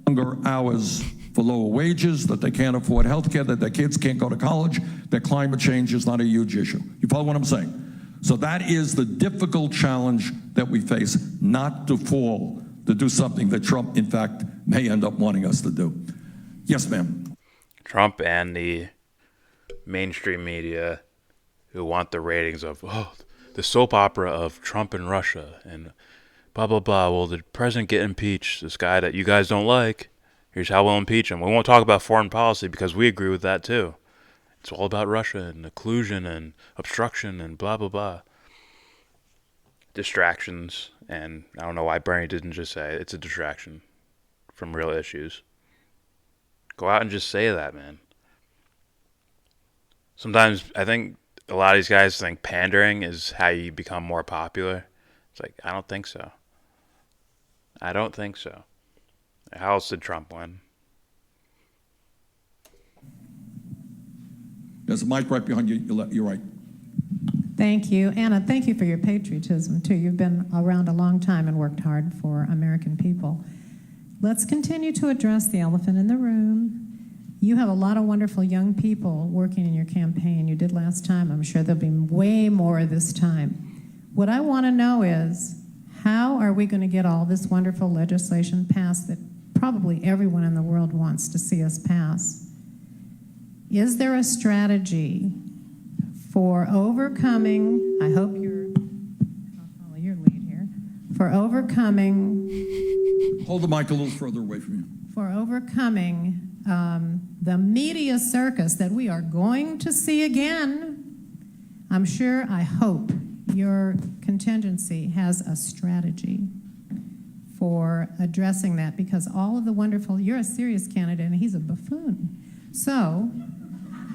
longer hours for lower wages, that they can't afford health care, that their kids can't go to college, that climate change is not a huge issue. You follow what I'm saying? So that is the difficult challenge that we face, not to fall to do something that Trump, in fact, may end up wanting us to do. Yes, ma'am. Trump and the mainstream media who want the ratings of, the soap opera of Trump and Russia and blah, blah, blah. Will the president get impeached? This guy that you guys don't like, here's how we'll impeach him. We won't talk about foreign policy because we agree with that too. It's all about Russia and collusion and obstruction and blah, blah, blah. Distractions. And I don't know why Bernie didn't just say it's a distraction from real issues. Go out and just say that, man. Sometimes I think a lot of these guys think pandering is how you become more popular. It's like, I don't think so. I don't think so. How else did Trump win? There's a mic right behind you. You're right. Thank you. Anna, thank you for your patriotism, too. You've been around a long time and worked hard for American people. Let's continue to address the elephant in the room. You have a lot of wonderful young people working in your campaign. You did last time. I'm sure there'll be way more this time. What I want to know is, how are we going to get all this wonderful legislation passed that probably everyone in the world wants to see us pass? Is there a strategy for overcoming, I hope I'll follow your lead here, for overcoming... Hold the mic a little further away from you. For overcoming the media circus that we are going to see again. I'm sure, I hope, your contingency has a strategy for addressing that, because all of the wonderful, you're a serious candidate and he's a buffoon. So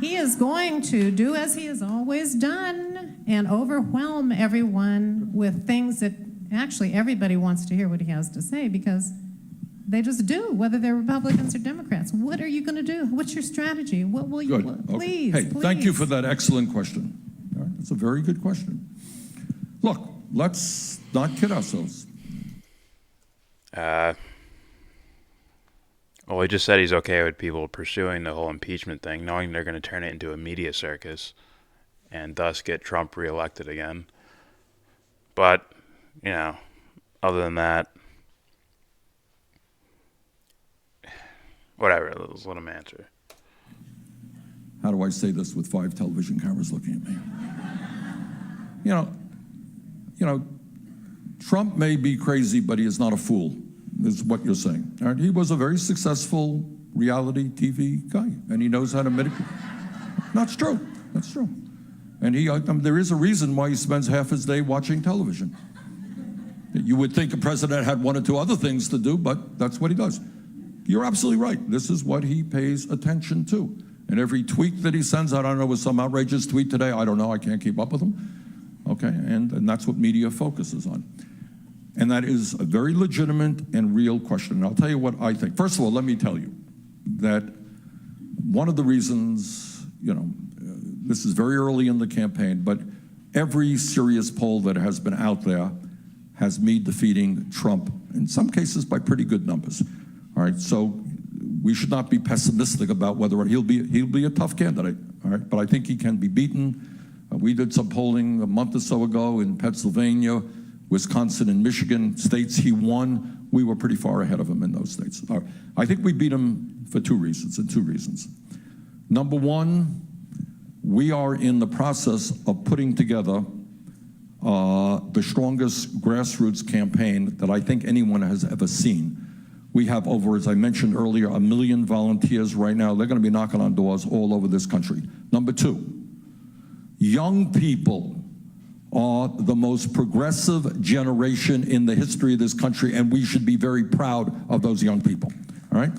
he is going to do as he has always done and overwhelm everyone with things that actually everybody wants to hear what he has to say, because they just do, whether they're Republicans or Democrats. What are you going to do? What's your strategy? What will you, Good. please, Hey, please. thank you for that excellent question. All right, that's a very good question. Look, let's not kid ourselves. Well, he just said he's okay with people pursuing the whole impeachment thing, knowing they're going to turn it into a media circus. and thus get Trump reelected again. But, you know, other than that, whatever, let's let him answer. How do I say this with 5 television cameras looking at me? You know, Trump may be crazy, but he is not a fool, is what you're saying. All right? He was a very successful reality TV guy, and he knows how to mitigate. That's true. That's true. And there is a reason why he spends half his day watching television. You would think a president had 1 or 2 other things to do, but that's what he does. You're absolutely right. This is what he pays attention to. And every tweet that he sends out, I don't know, was some outrageous tweet today. I don't know. I can't keep up with him. Okay, and that's what media focuses on. And that is a very legitimate and real question. And I'll tell you what I think. First of all, let me tell you that one of the reasons, this is very early in the campaign, but every serious poll that has been out there has me defeating Trump, in some cases by pretty good numbers. All right, so we should not be pessimistic about whether he'll be a tough candidate. All right, but I think he can be beaten. We did some polling a month or so ago in Pennsylvania, Wisconsin, and Michigan, states he won. We were pretty far ahead of him in those states. I think we beat him for 2 reasons. Number one, we are in the process of putting together the strongest grassroots campaign that I think anyone has ever seen. We have over, as I mentioned earlier, 1 million volunteers right now. They're going to be knocking on doors all over this country. Number 2, young people are the most progressive generation in the history of this country, and we should be very proud of those young people, all right?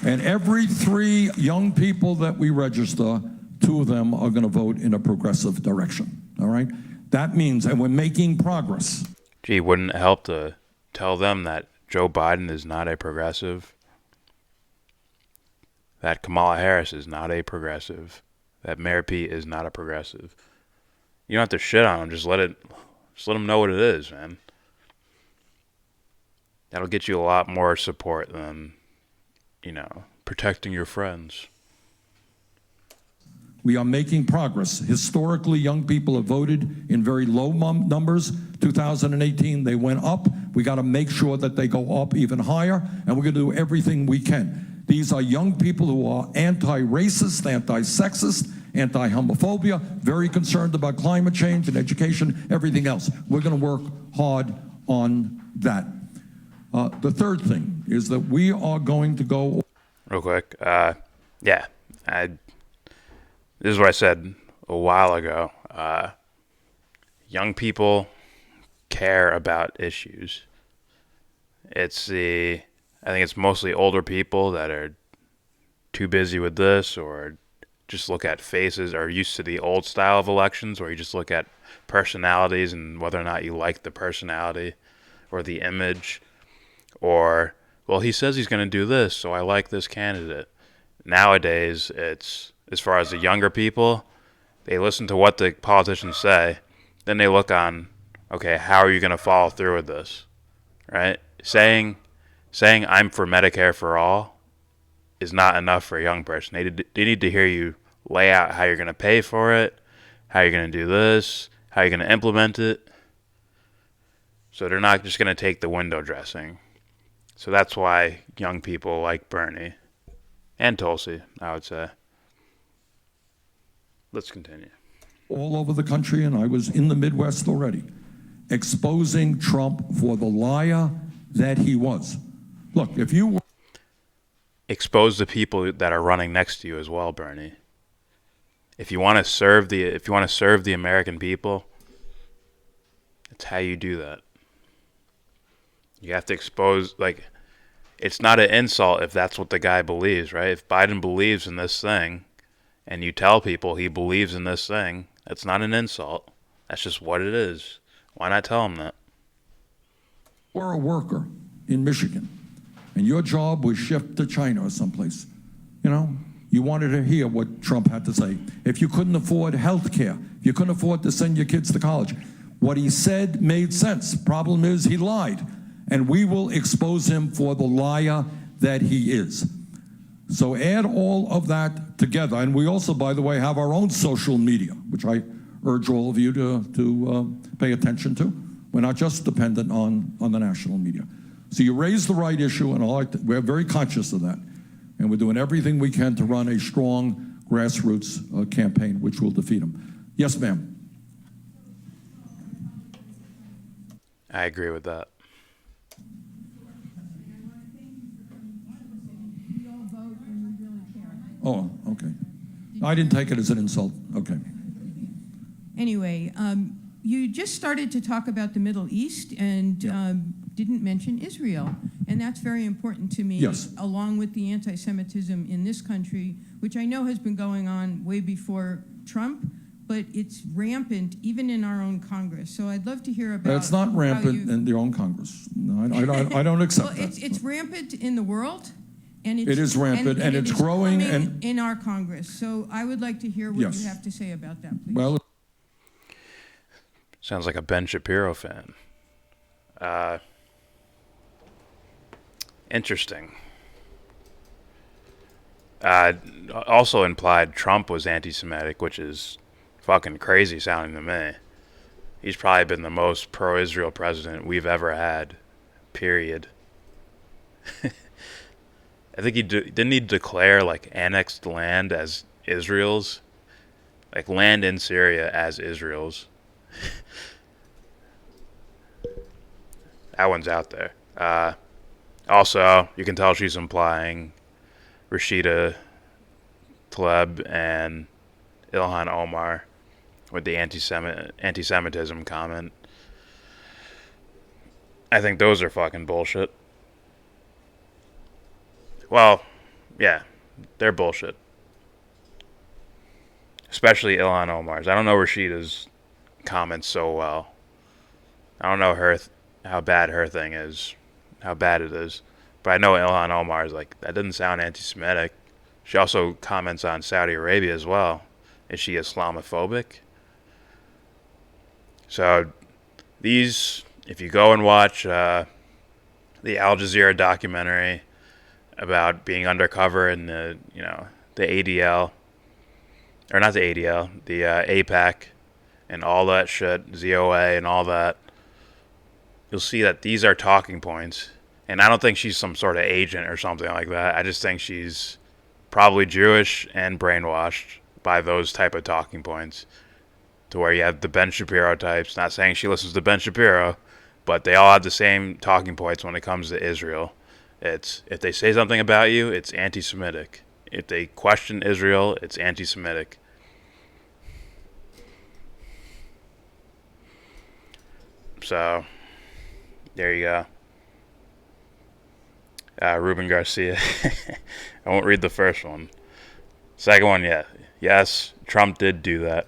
And every 3 young people that we register, 2 of them are going to vote in a progressive direction, all right? That means, and we're making progress. Gee, wouldn't it help to tell them that Joe Biden is not a progressive, that Kamala Harris is not a progressive, that Mayor Pete is not a progressive? You don't have to shit on them. Just let them know what it is, man. That'll get you a lot more support than, protecting your friends. We are making progress. Historically, young people have voted in very low numbers. 2018, they went up. We got to make sure that they go up even higher, and we're going to do everything we can. These are young people who are anti-racist, anti-sexist, anti-homophobia, very concerned about climate change and education, everything else. We're going to work hard on that. The third thing is that we are going to go... Real quick, this is what I said a while ago. Young people care about issues. I think it's mostly older people that are too busy with this, or just look at faces, or used to the old style of elections where you just look at personalities and whether or not you like the personality or the image, or, well, he says he's going to do this, so I like this candidate. Nowadays, it's, as far as the younger people, they listen to what the politicians say, then they look on, okay, how are you going to follow through with this, right? Saying I'm for Medicare for all is not enough for a young person. They need to hear you lay out how you're going to pay for it, how you're going to do this, how you're going to implement it. So they're not just going to take the window dressing. So that's why young people like Bernie and Tulsi, I would say. Let's continue. All over the country, and I was in the Midwest already, exposing Trump for the liar that he was. Look, if you... Expose the people that are running next to you as well, Bernie. If you want to serve the American people, it's how you do that. You have to expose, it's not an insult if that's what the guy believes, right? If Biden believes in this thing, and you tell people he believes in this thing, that's not an insult. That's just what it is. Why not tell him that? You're a worker in Michigan, and your job was shipped to China or someplace. You wanted to hear what Trump had to say. If you couldn't afford health care, if you couldn't afford to send your kids to college, what he said made sense. Problem is, he lied. And we will expose him for the liar that he is. So add all of that together. And we also, by the way, have our own social media, which I urge all of you to pay attention to. We're not just dependent on the national media. So you raise the right issue, and we're very conscious of that. And we're doing everything we can to run a strong grassroots campaign, which will defeat them. Yes, ma'am. I agree with that. Oh, okay. I didn't take it as an insult. Okay. Anyway, you just started to talk about the Middle East and didn't mention Israel. And that's very important to me, Yes. along with the anti-Semitism in this country, which I know has been going on way before Trump, but it's rampant even in our own Congress. So I'd love to hear about It's not how rampant in their own Congress. No, I don't accept well, that. it's rampant in the world. And It is rampant, and it it's is growing, coming and- in our Congress. So I would like to hear what Yes. you have to say about that, please. Well, Sounds like a Ben Shapiro fan. Interesting. Also implied Trump was anti-Semitic, which is fucking crazy sounding to me. He's probably been the most pro-Israel president we've ever had, period. I think didn't he declare like annexed land as Israel's, like land in Syria as Israel's. That one's out there. Also, you can tell she's implying Rashida Tlaib and Ilhan Omar with the anti-Semitism comment. I think those are fucking bullshit. Well, yeah, they're bullshit. Especially Ilhan Omar's. I don't know Rashida's comments so well. I don't know how bad her thing is, how bad it is. But I know Ilhan Omar's like, that doesn't sound anti-Semitic. She also comments on Saudi Arabia as well. Is she Islamophobic? So these, if you go and watch the Al Jazeera documentary about being undercover in the ADL, or not the ADL, the APAC, and all that shit, ZOA and all that, you'll see that these are talking points. And I don't think she's some sort of agent or something like that. I just think she's probably Jewish and brainwashed by those type of talking points, to where you have the Ben Shapiro types. Not saying she listens to Ben Shapiro, but they all have the same talking points when it comes to Israel. It's, if they say something about you, it's anti-Semitic. If they question Israel, it's anti-Semitic. So, there you go. Ruben Garcia. I won't read the first one. Second one, yeah. Yes, Trump did do that.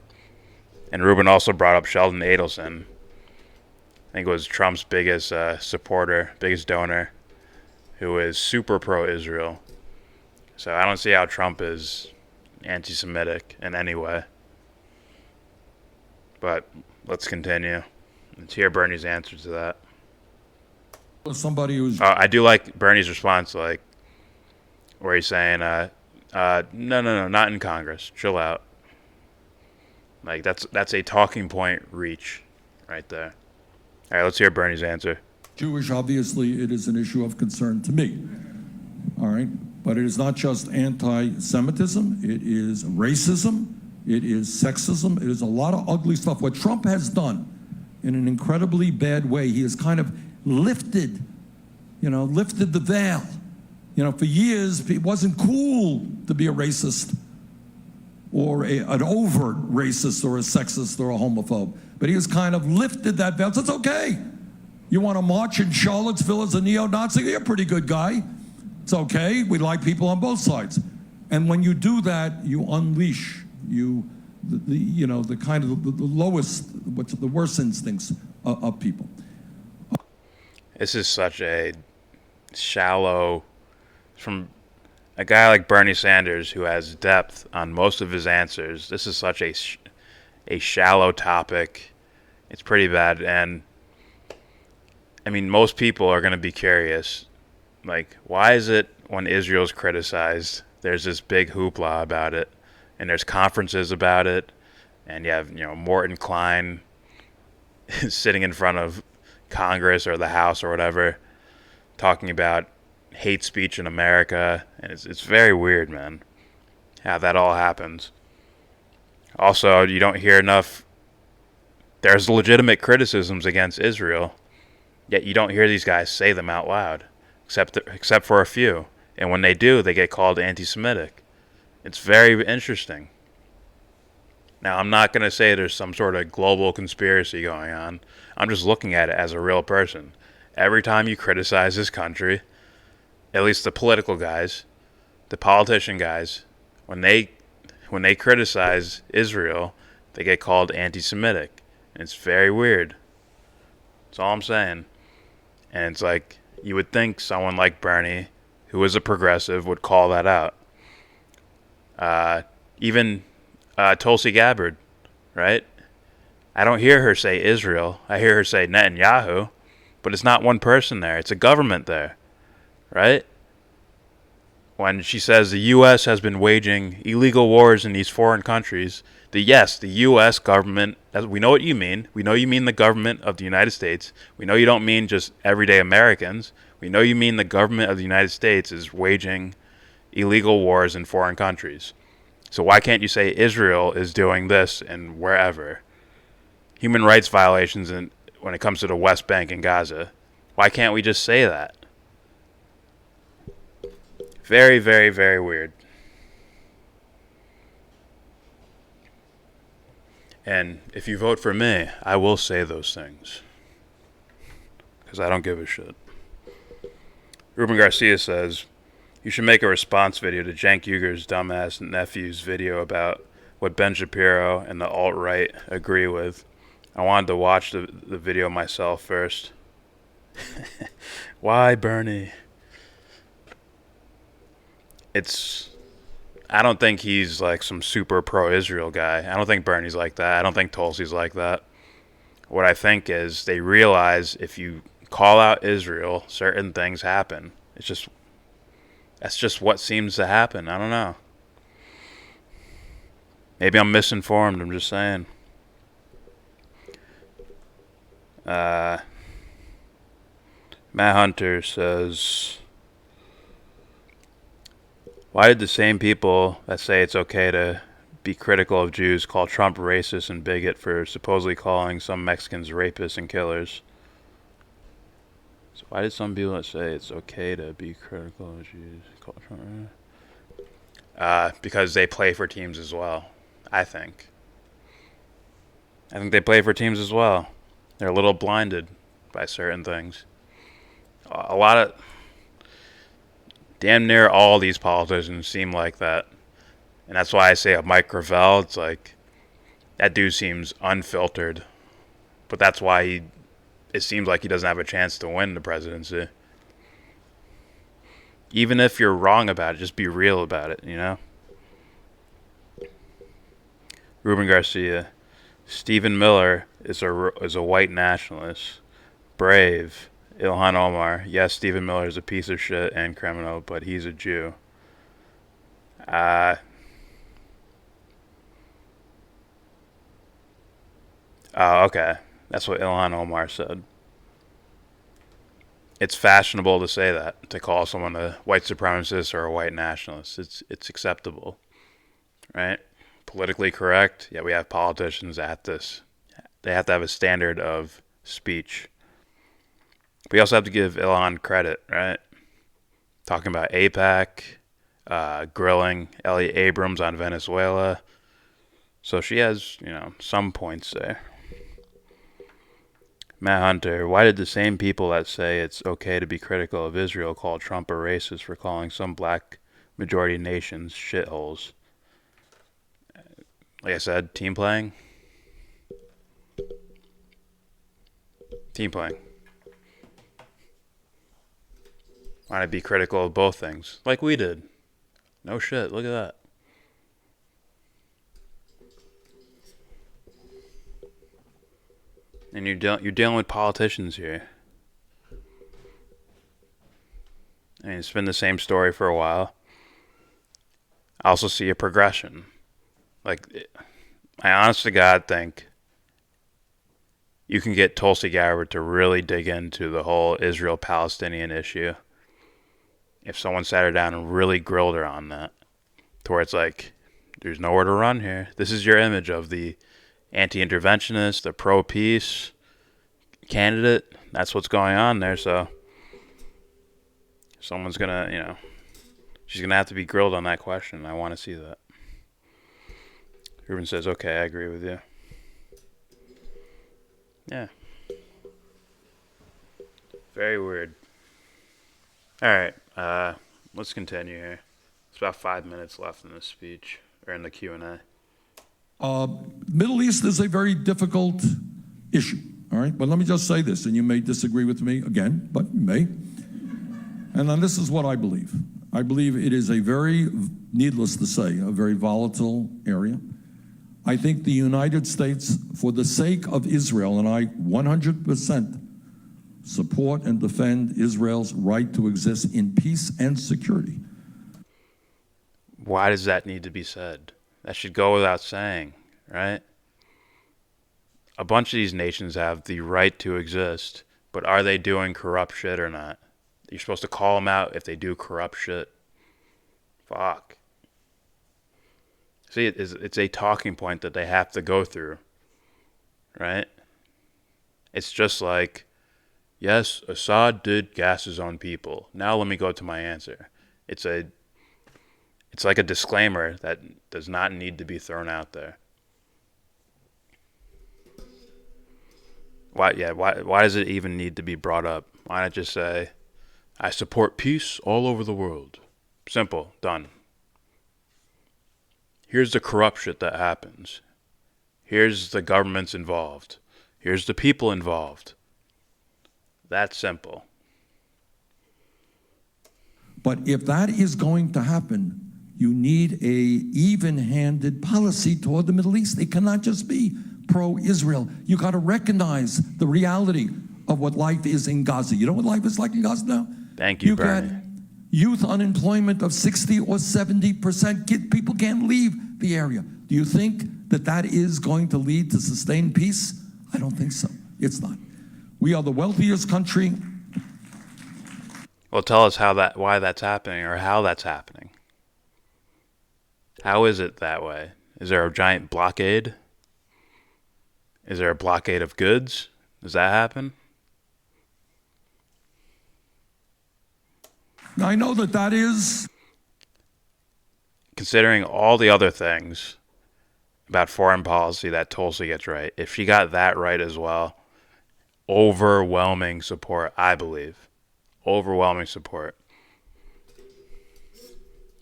And Ruben also brought up Sheldon Adelson. I think it was Trump's biggest supporter, biggest donor, who is super pro-Israel. So I don't see how Trump is anti-Semitic in any way. But let's continue. Let's hear Bernie's answer to that. somebody who's I do like Bernie's response, like, where he's saying, no, not in Congress. Chill out. Like, that's a talking point reach right there. All right, let's hear Bernie's answer. Jewish, obviously, it is an issue of concern to me. All right? But it is not just anti-Semitism. It is racism. It is sexism. It is a lot of ugly stuff. What Trump has done in an incredibly bad way, he has kind of lifted the veil. For years, it wasn't cool to be a racist or an overt racist or a sexist or a homophobe. But he has kind of lifted that veil. So it's okay. You want to march in Charlottesville as a neo-Nazi? You're a pretty good guy. It's okay. We like people on both sides. And when you do that, you unleash the worst instincts of people. This is such a shallow, from a guy like Bernie Sanders who has depth on most of his answers. This is such a shallow topic. It's pretty bad. And I mean, most people are going to be curious, like, why is it when Israel's criticized, there's this big hoopla about it, and there's conferences about it, and you have, Morton Klein sitting in front of Congress or the House or whatever, talking about hate speech in America, and it's very weird, man, how that all happens. Also, you don't hear enough. There's legitimate criticisms against Israel, yet you don't hear these guys say them out loud, except for a few. And when they do, they get called anti-Semitic. It's very interesting. Now, I'm not going to say there's some sort of global conspiracy going on. I'm just looking at it as a real person. Every time you criticize this country, at least the political guys, the politician guys, when they criticize Israel, they get called anti-Semitic. And it's very weird. That's all I'm saying. And it's like, you would think someone like Bernie, who is a progressive, would call that out. Even Tulsi Gabbard, right? I don't hear her say Israel. I hear her say Netanyahu, but it's not one person there. It's a government there, right? When she says the U.S. has been waging illegal wars in these foreign countries, the U.S. government, we know what you mean. We know you mean the government of the United States. We know you don't mean just everyday Americans. We know you mean the government of the United States is waging illegal wars in foreign countries. So why can't you say Israel is doing this and wherever? Human rights violations when it comes to the West Bank and Gaza. Why can't we just say that? Very, very, very weird. And if you vote for me, I will say those things. Because I don't give a shit. Ruben Garcia says, you should make a response video to Cenk Uygur's dumbass nephew's video about what Ben Shapiro and the alt-right agree with. I wanted to watch the video myself first. Why, Bernie? I don't think he's like some super pro-Israel guy. I don't think Bernie's like that. I don't think Tulsi's like that. What I think is they realize if you call out Israel, certain things happen. That's just what seems to happen. I don't know. Maybe I'm misinformed. I'm just saying. Matt Hunter says, why did the same people that say it's okay to be critical of Jews call Trump racist and bigot for supposedly calling some Mexicans rapists and killers? So why did some people that say it's okay to be critical of Jews call Trump racist? Because they play for teams as well, I think. I think they play for teams as well. They're a little blinded by certain things. Damn near all these politicians seem like that. And that's why I say of Mike Gravel, it's like, that dude seems unfiltered. But that's why it seems like he doesn't have a chance to win the presidency. Even if you're wrong about it, just be real about it, you know? Ruben Garcia. Stephen Miller is a white nationalist. Brave. Ilhan Omar. Yes, Stephen Miller is a piece of shit and criminal, but he's a Jew. Oh, okay. That's what Ilhan Omar said. It's fashionable to say that, to call someone a white supremacist or a white nationalist. It's acceptable, right? Politically correct. Yeah, we have politicians at this. They have to have a standard of speech. We also have to give Ilhan credit, right? Talking about AIPAC, grilling Elliot Abrams on Venezuela. So she has, some points there. Matt Hunter, why did the same people that say it's okay to be critical of Israel call Trump a racist for calling some black majority nations shitholes? Like I said, team playing. Team playing. Want to be critical of both things, like we did. No shit, look at that. And you're dealing with politicians here. I mean, it's been the same story for a while. I also see a progression. Like, I honest to God think you can get Tulsi Gabbard to really dig into the whole Israel-Palestinian issue if someone sat her down and really grilled her on that, to where it's like, there's nowhere to run here. This is your image of the anti-interventionist, the pro-peace candidate. That's what's going on there. So someone's gonna, she's gonna have to be grilled on that question. I want to see that. Ruben says, okay, I agree with you. Yeah. Very weird. All right, let's continue here. It's about 5 minutes left in this speech, or in the Q&A. Middle East is a very difficult issue, all right? But let me just say this, and you may disagree with me again, but you may. And then this is what I believe. I believe it is a very, needless to say, a very volatile area. I think the United States, for the sake of Israel, and I 100% support and defend Israel's right to exist in peace and security. Why does that need to be said? That should go without saying, right? A bunch of these nations have the right to exist, but are they doing corrupt shit or not? You're supposed to call them out if they do corrupt shit. Fuck. See, it's a talking point that they have to go through, right? It's just like, yes, Assad did gas his own people. Now let me go to my answer. It's like a disclaimer that does not need to be thrown out there. Why does it even need to be brought up? Why not just say, I support peace all over the world? Simple, done. Here's the corrupt shit that happens. Here's the governments involved. Here's the people involved. That's simple. But if that is going to happen, you need a even-handed policy toward the Middle East. It cannot just be pro-Israel. You got to recognize the reality of what life is in Gaza. You know what life is like in Gaza now? Thank you, Bernie. Got youth unemployment of 60 or 70%. People can't leave the area. Do you think that that is going to lead to sustained peace? I don't think so. It's not. We are the wealthiest country. Well, tell us why that's happening, or how that's happening. How is it that way? Is there a giant blockade? Is there a blockade of goods? Does that happen? I know that is... Considering all the other things about foreign policy that Tulsi gets right, if she got that right as well, overwhelming support, I believe. Overwhelming support.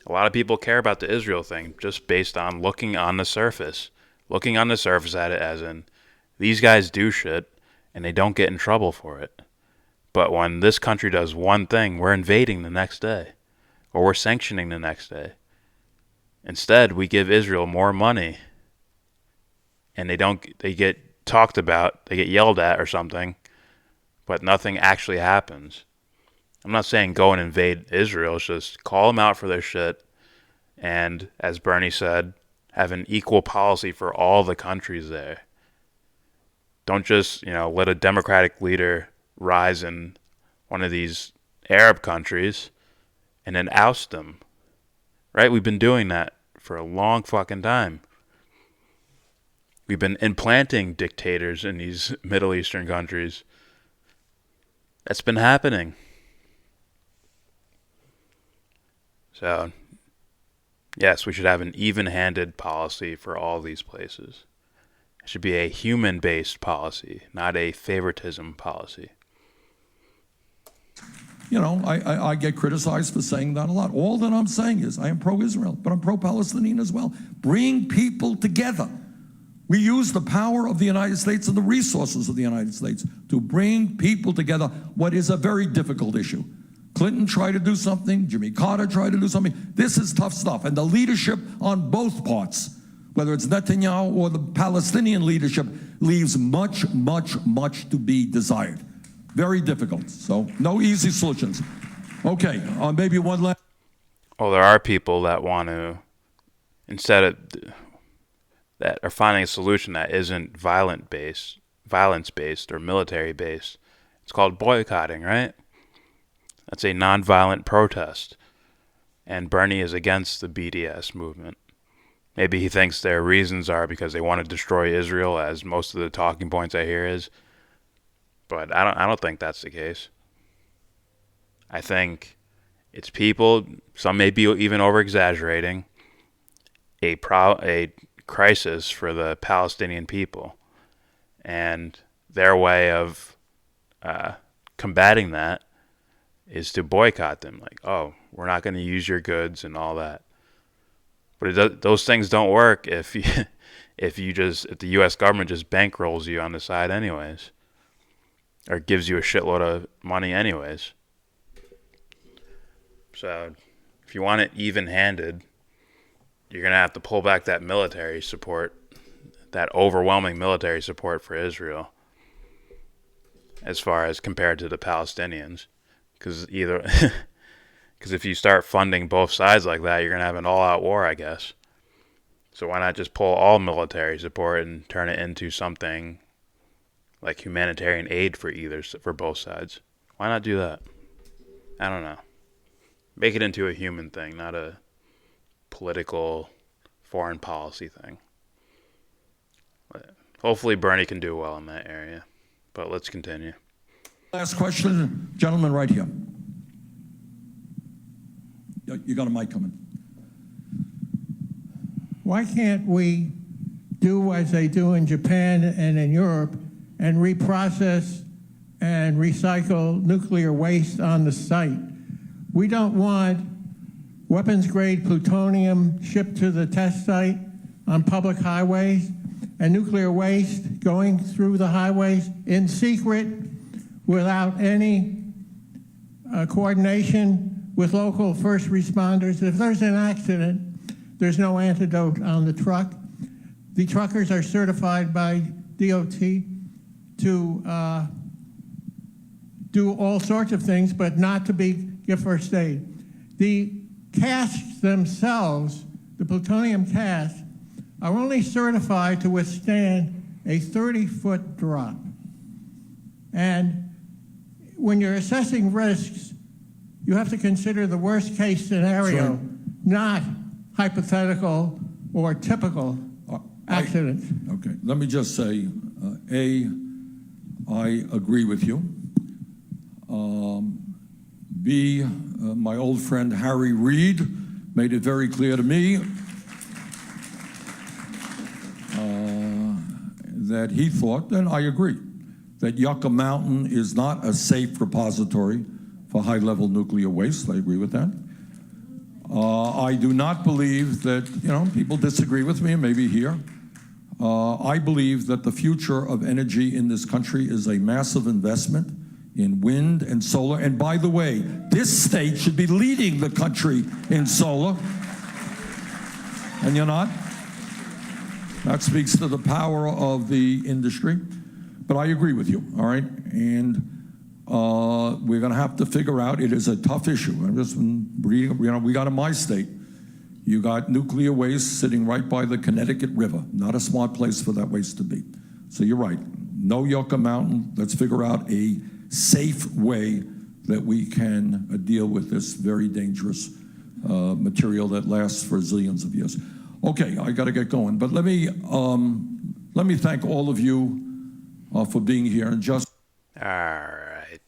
A lot of people care about the Israel thing just based on looking on the surface. Looking on the surface at it as in, these guys do shit and they don't get in trouble for it. But when this country does one thing, we're invading the next day. Or we're sanctioning the next day. Instead, we give Israel more money. And they get talked about, they get yelled at or something. But nothing actually happens. I'm not saying go and invade Israel. It's just call them out for their shit. And as Bernie said, have an equal policy for all the countries there. Don't just, let a Democratic leader rise in one of these Arab countries and then oust them. Right? We've been doing that for a long fucking time. We've been implanting dictators in these Middle Eastern countries. That's been happening. So, yes, we should have an even-handed policy for all these places. It should be a human-based policy, not a favoritism policy. I get criticized for saying that a lot. All that I'm saying is I am pro-Israel, but I'm pro-Palestinian as well. Bring people together. We use the power of the United States and the resources of the United States to bring people together, what is a very difficult issue. Clinton tried to do something. Jimmy Carter tried to do something. This is tough stuff. And the leadership on both parts, whether it's Netanyahu or the Palestinian leadership, leaves much, much, much to be desired. Very difficult. So no easy solutions. Okay, maybe one last. Well, there are people that want to instead of that are finding a solution that isn't violence-based or military-based. It's called boycotting, right? That's a nonviolent protest. And Bernie is against the BDS movement. Maybe he thinks their reasons are because they want to destroy Israel, as most of the talking points I hear is. But I don't think that's the case. I think it's people, some may be even over-exaggerating, a crisis for the Palestinian people. And their way of combating that is to boycott them. Like, oh, we're not going to use your goods and all that. But those things don't work if the U.S. government just bankrolls you on the side anyways, or gives you a shitload of money anyways. So if you want it even-handed, you're going to have to pull back that military support, that overwhelming military support for Israel, as far as compared to the Palestinians. Because if you start funding both sides like that, you're going to have an all-out war, I guess. So why not just pull all military support and turn it into something like humanitarian aid for both sides? Why not do that? I don't know. Make it into a human thing, not a political foreign policy thing. But hopefully Bernie can do well in that area. But let's continue. Last question, gentleman right here. You got a mic coming. Why can't we do as they do in Japan and in Europe and reprocess and recycle nuclear waste on the site? We don't want weapons-grade plutonium shipped to the test site on public highways and nuclear waste going through the highways in secret without any coordination with local first responders. If there's an accident, there's no antidote on the truck. The truckers are certified by DOT to do all sorts of things, but not to give first aid. The casks themselves, the plutonium casks, are only certified to withstand a 30-foot drop. And when you're assessing risks, you have to consider the worst case scenario, Sure. not hypothetical or typical accidents. Okay, let me just say, I agree with you. B, my old friend Harry Reid made it very clear to me that he thought, and I agree, that Yucca Mountain is not a safe repository for high-level nuclear waste. I agree with that. I do not believe that, people disagree with me, maybe here. I believe that the future of energy in this country is a massive investment in wind and solar. And by the way, this state should be leading the country in solar. And you're not. That speaks to the power of the industry. But I agree with you, all right? And we're going to have to figure out, it is a tough issue. I'm just reading, we got in my state, you got nuclear waste sitting right by the Connecticut River. Not a smart place for that waste to be. So you're right. No Yucca Mountain. Let's figure out a safe way that we can deal with this very dangerous material that lasts for zillions of years. Okay, I got to get going. But let me thank all of you for being here. And just All right.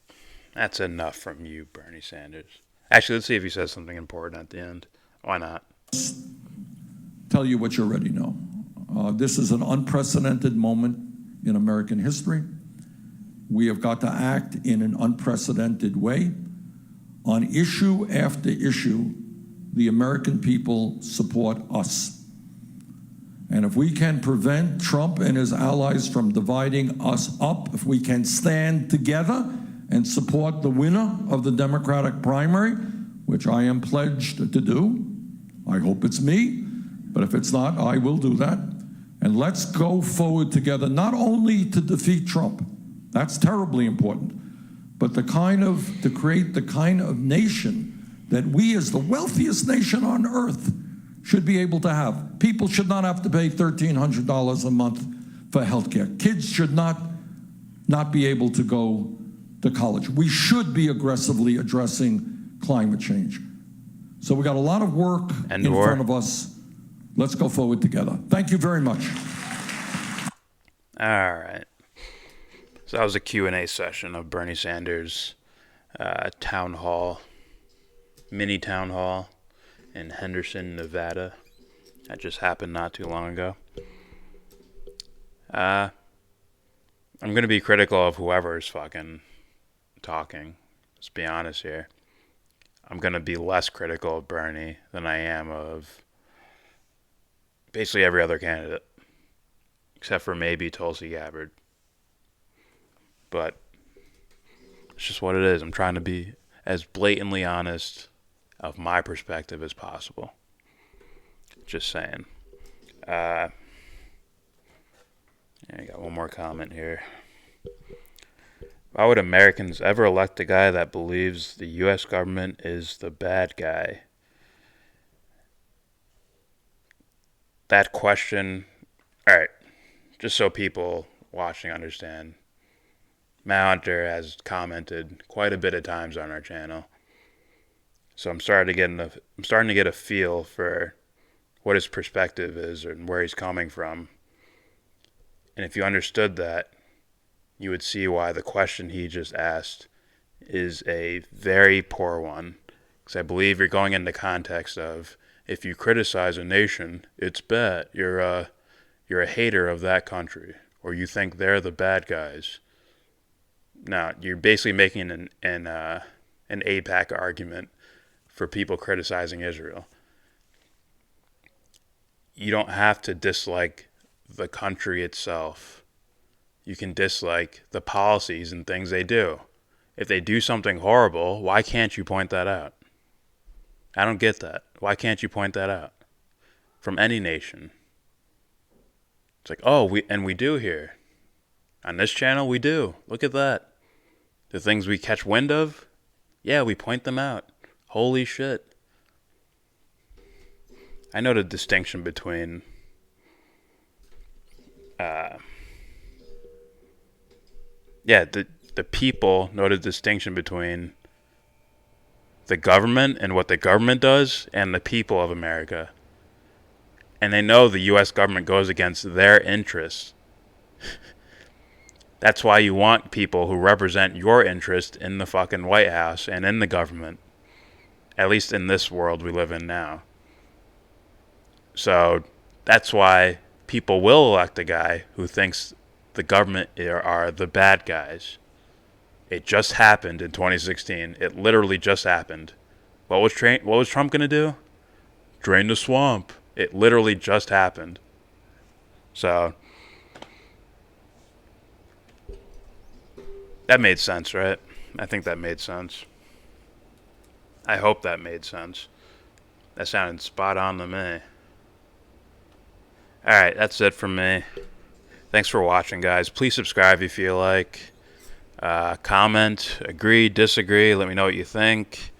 That's enough from you, Bernie Sanders. Actually, let's see if he says something important at the end. Why not? tell you what you already know. This is an unprecedented moment in American history. We have got to act in an unprecedented way. On issue after issue, the American people support us. And if we can prevent Trump and his allies from dividing us up, if we can stand together and support the winner of the Democratic primary, which I am pledged to do, I hope it's me, but if it's not, I will do that. And let's go forward together, not only to defeat Trump, that's terribly important, but to create the kind of nation that we, as the wealthiest nation on earth, should be able to have. People should not have to pay $1,300 a month for health care. Kids should not be able to go to college. We should be aggressively addressing climate change. So we got a lot of work in front of us. Let's go forward together. Thank you very much. All right. So that was a Q&A session of Bernie Sanders' town hall, mini town hall in Henderson, Nevada. That just happened not too long ago. I'm going to be critical of whoever's fucking talking. Let's be honest here. I'm going to be less critical of Bernie than I am of basically every other candidate, except for maybe Tulsi Gabbard. But it's just what it is. I'm trying to be as blatantly honest of my perspective as possible. Just saying. I got one more comment here. Why would Americans ever elect a guy that believes the U.S. government is the bad guy? That question, all right, just so people watching understand, Matt Hunter has commented quite a bit of times on our channel. So I'm starting to get a feel for what his perspective is and where he's coming from. And if you understood that, you would see why the question he just asked is a very poor one. Because I believe you're going into context of, if you criticize a nation, it's bad. You're a hater of that country, or you think they're the bad guys. Now, you're basically making an AIPAC argument for people criticizing Israel. You don't have to dislike the country itself. You can dislike the policies and things they do. If they do something horrible, why can't you point that out? I don't get that. Why can't you point that out? From any nation. It's like, oh, we do here. On this channel, we do. Look at that. The things we catch wind of, yeah, we point them out. Holy shit. I know the distinction between the people know the distinction between the government and what the government does and the people of America. And they know the U.S. government goes against their interests. That's why you want people who represent your interest in the fucking White House and in the government. At least in this world we live in now. So that's why people will elect a guy who thinks the government are the bad guys. It just happened in 2016. It literally just happened. What was Trump going to do? Drain the swamp. It literally just happened. So that made sense, right? I think that made sense. I hope that made sense. That sounded spot on to me. Alright, that's it from me. Thanks for watching, guys. Please subscribe if you feel like. Comment, agree, disagree, let me know what you think.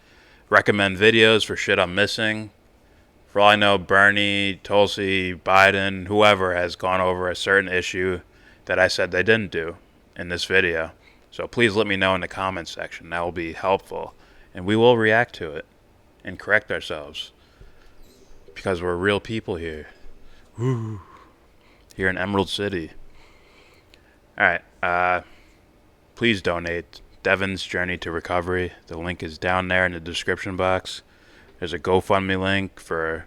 Recommend videos for shit I'm missing. For all I know, Bernie, Tulsi, Biden, whoever has gone over a certain issue that I said they didn't do in this video. So please let me know in the comments section. That will be helpful. And we will react to it and correct ourselves. Because we're real people here. Woo. Here in Emerald City. Alright, please donate. Devon's Journey to Recovery. The link is down there in the description box. There's a GoFundMe link for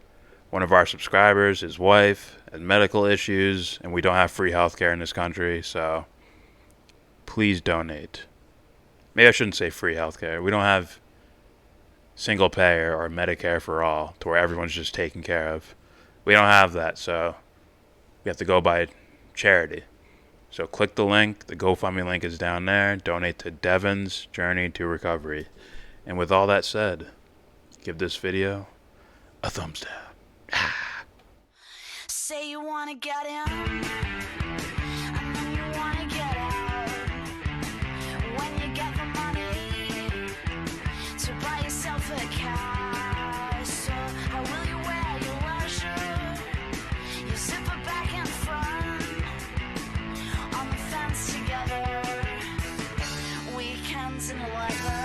one of our subscribers. His wife has medical issues, and we don't have free healthcare in this country, so please donate. Maybe I shouldn't say free healthcare. We don't have single payer or Medicare for all, to where everyone's just taken care of. We don't have that, so we have to go by charity. So click the link. The GoFundMe link is down there. Donate to Devon's Journey to Recovery. And with all that said, give this video a thumbs down. Say you wanna get in, and then you wanna get out. When you get the money to buy yourself a car, so how will you wear your lush weather, weekends in weather.